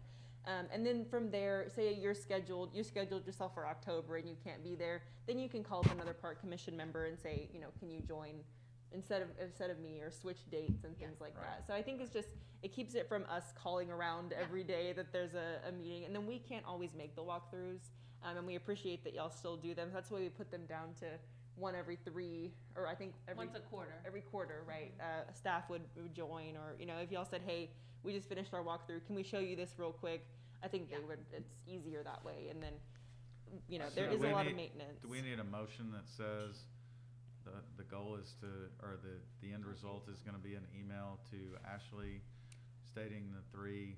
And then from there, say you scheduled yourself for October and you can't be there, then you can call up another Park Commission member and say, you know, can you join instead of me, or switch dates and Yeah. things like Right. that. So I think it's just, it keeps it from us calling around Yeah. every day that there's a meeting, and then we can't always make the walkthroughs. And we appreciate that y'all still do them. That's why we put them down to one every 3, or I think Once a quarter. every quarter, right? Staff would join, or, you know, if y'all said, hey, we just finished our walkthrough, can we show you this real quick? I think they Yeah. would, it's easier that way, and then, you know, So there do is we a lot need- of maintenance. Do we need a motion that says the goal is to, or the end result is gonna be an email to Ashley stating the 3?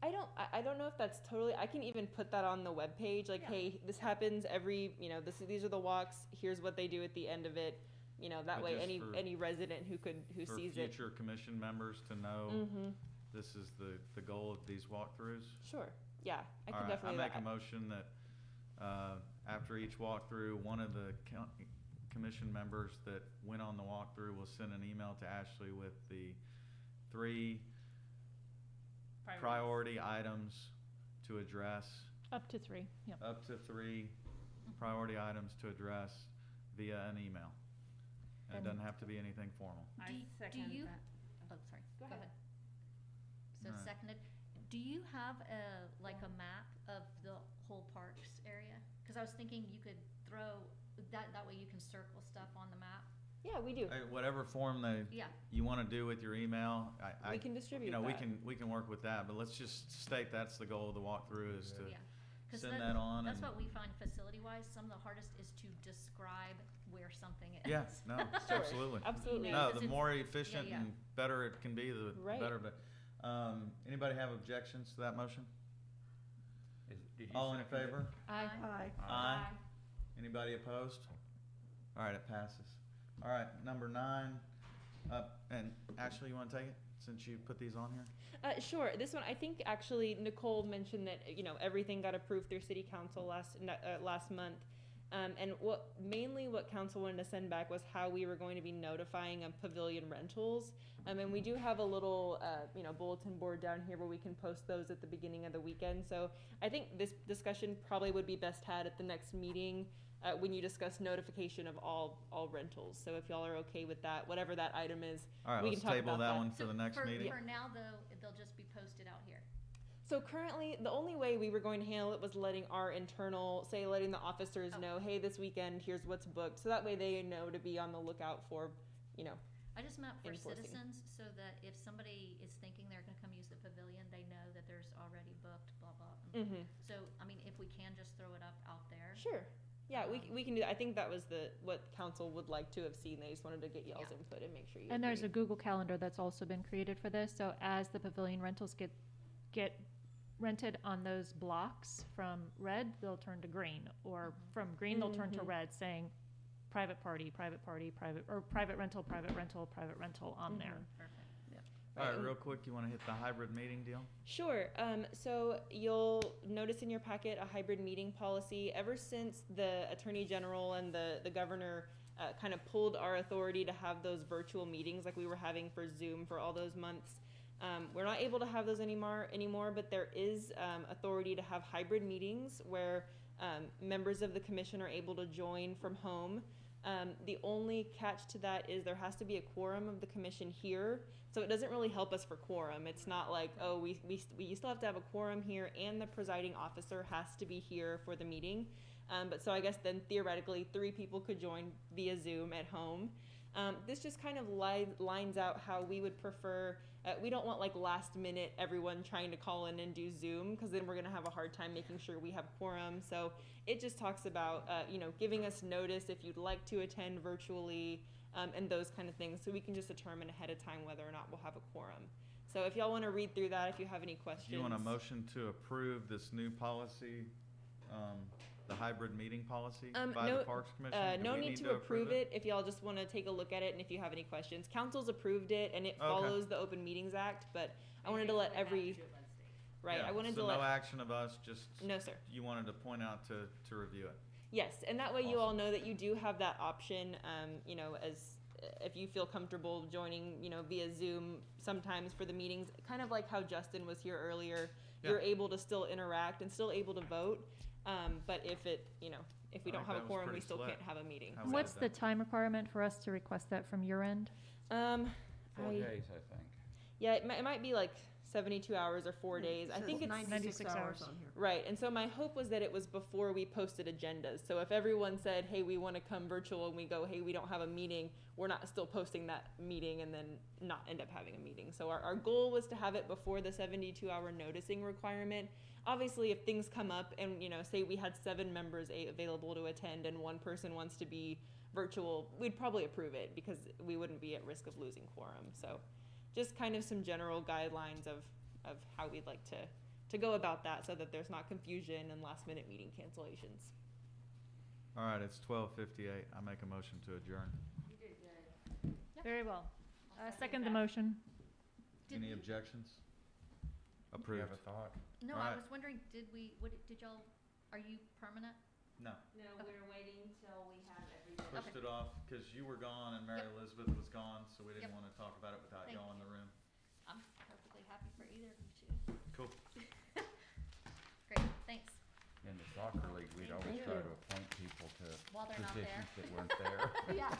I don't know if that's totally, I can even put that on the webpage, like, Yeah. hey, this happens every, you know, these are the walks, here's what they do at the end of it, you know, that But way just any for- resident who For sees it. future commission members to know Mm-hmm, this is the goal of these walkthroughs? sure, yeah, I All can right, definitely. I make a motion that, after each walkthrough, one of the commission members that went on the walkthrough will send an email to Ashley with the 3 priority items to address, Up to 3, yep. up to 3 priority items to address via an email. And it And- doesn't have to be anything formal. I Do you- second do you- that. Oh, sorry, Go go ahead. ahead. So Alright. seconded, do you have like a map of the whole parks area? Cause I was thinking you could throw, that way you can circle stuff on the map. Yeah, we do, Whatever form Yeah, you wanna do with your email, we can distribute you know, that. we can work with that, but let's just state that's the goal of the walkthrough is to yeah. 'Cause send that on that's and. what we find facility-wise, some of the hardest is to describe where something is. Yeah, no, Sure. absolutely. Absolutely. No, Because the it's- more efficient yeah. and better it can be, the Right. better, but, anybody have objections to that motion? Did you All in second it? favor? Aye. Aye. Aye. Anybody opposed? All right, it passes. All right, number 9, and Ashley, you wanna take it, since you put these on here? Sure. This one, I think actually Nicole mentioned that, you know, everything got approved through City Council last month. And what council wanted to send back was how we were going to be notifying of pavilion rentals. And we do have a little, you know, bulletin board down here where we can post those at the beginning of the weekend. So I think this discussion probably would be best had at the next meeting, when you discuss notification of all rentals. So if y'all are okay with that, whatever that item is. All right, We let's can talk table about that that. one for So the next meeting. For now, though, they'll just be posted out here. So currently, the only way we were going to handle it was letting our internal, letting the officers Oh. know, hey, this weekend, here's what's booked. So that way they know to be on the lookout for, you know. I just meant for Enforcing. citizens, so that if somebody is thinking they're gonna come use the pavilion, they know that there's already booked, blah, blah. Mm-hmm. So, I mean, if we can just throw it up out there. Sure. Yeah, we can do that. I think that was what council would like to have seen. They just wanted to get y'all's Yeah. input and make sure you And there's a agree. Google Calendar that's also been created for this, so as the pavilion rentals get rented on those blocks from red, they'll turn to green, or from green, they'll turn to Mhm. red, saying private party, private rental, private rental on there. Perfect. All right, and- real quick, you wanna hit the hybrid meeting deal? Sure. So you'll notice in your packet a hybrid meeting policy. Ever since the Attorney General and the Governor kind of pulled our authority to have those virtual meetings like we were having for Zoom for all those months, we're not able to have those anymore, but there is authority to have hybrid meetings where members of the commission are able to join from home. The only catch to that is there has to be a quorum of the commission here, so it doesn't really help us for quorum. It's not like, oh, we still have to have a quorum here, and the presiding officer has to be here for the meeting. But so I guess then theoretically 3 people could join via Zoom at home. This just kind of lines out how we would prefer. We don't want like last minute everyone trying to call in and do Zoom, because then we're gonna have a hard time making sure we have quorum. So it just talks about giving us notice if you'd like to attend virtually, and those kind of things, so we can just determine ahead of time whether or not we'll have a quorum. So if y'all want to read through that, if you have any questions. Do you want a motion to approve this new policy, the hybrid meeting policy by the Parks Commission? No need to approve it if y'all just want to take a look at it, and if you have any questions. Council's approved it, and it follows the Open Meetings Act, but I wanted to let Right, I wanted so to let. no action of us, just. No, sir. You wanted to point out to review it. Yes, and that way you all Awesome. know that you do have that option, as if you feel comfortable joining, via Zoom sometimes for the meetings, kind of like how Justin was here earlier. Yeah. You're able to still interact and still able to vote, but if we don't have a that was quorum, we pretty still slick. can't have a meeting. How we What's did the that. time requirement for us to request that from your end? 4 days, I think. Yeah, it might be like 72 hours or 4 days. I think it's 96 hours on here. right. And so my hope was that it was before we posted agendas. So if everyone said, hey, we want to come virtual, and we go, hey, we don't have a meeting, we're not still posting that meeting and then not end up having a meeting. So our goal was to have it before the 72-hour noticing requirement. Obviously, if things come up and, say we had 7 members available to attend and 1 person wants to be virtual, we'd probably approve it because we wouldn't be at risk of losing quorum. So just kind of some general guidelines of how we'd like to go about that, so that there's not confusion and last minute meeting cancellations. All right, it's 12:58. I make a motion to adjourn. You did good. Very well. I'll Second the that. motion. Did Any we- objections? Do you Approved. have a thought? No, All I right. was wondering, did y'all, are you permanent? No. No, we're waiting till we have everything. Pushed it off because you were gone and Mary Elizabeth was gone, so we didn't Yep. want to talk about it without Thank y'all in the room. I'm perfectly happy for either of you two. Cool. Great, thanks. In the soccer league, we'd always Thank try you. to appoint people to While they're not positions there. that weren't there. Yeah.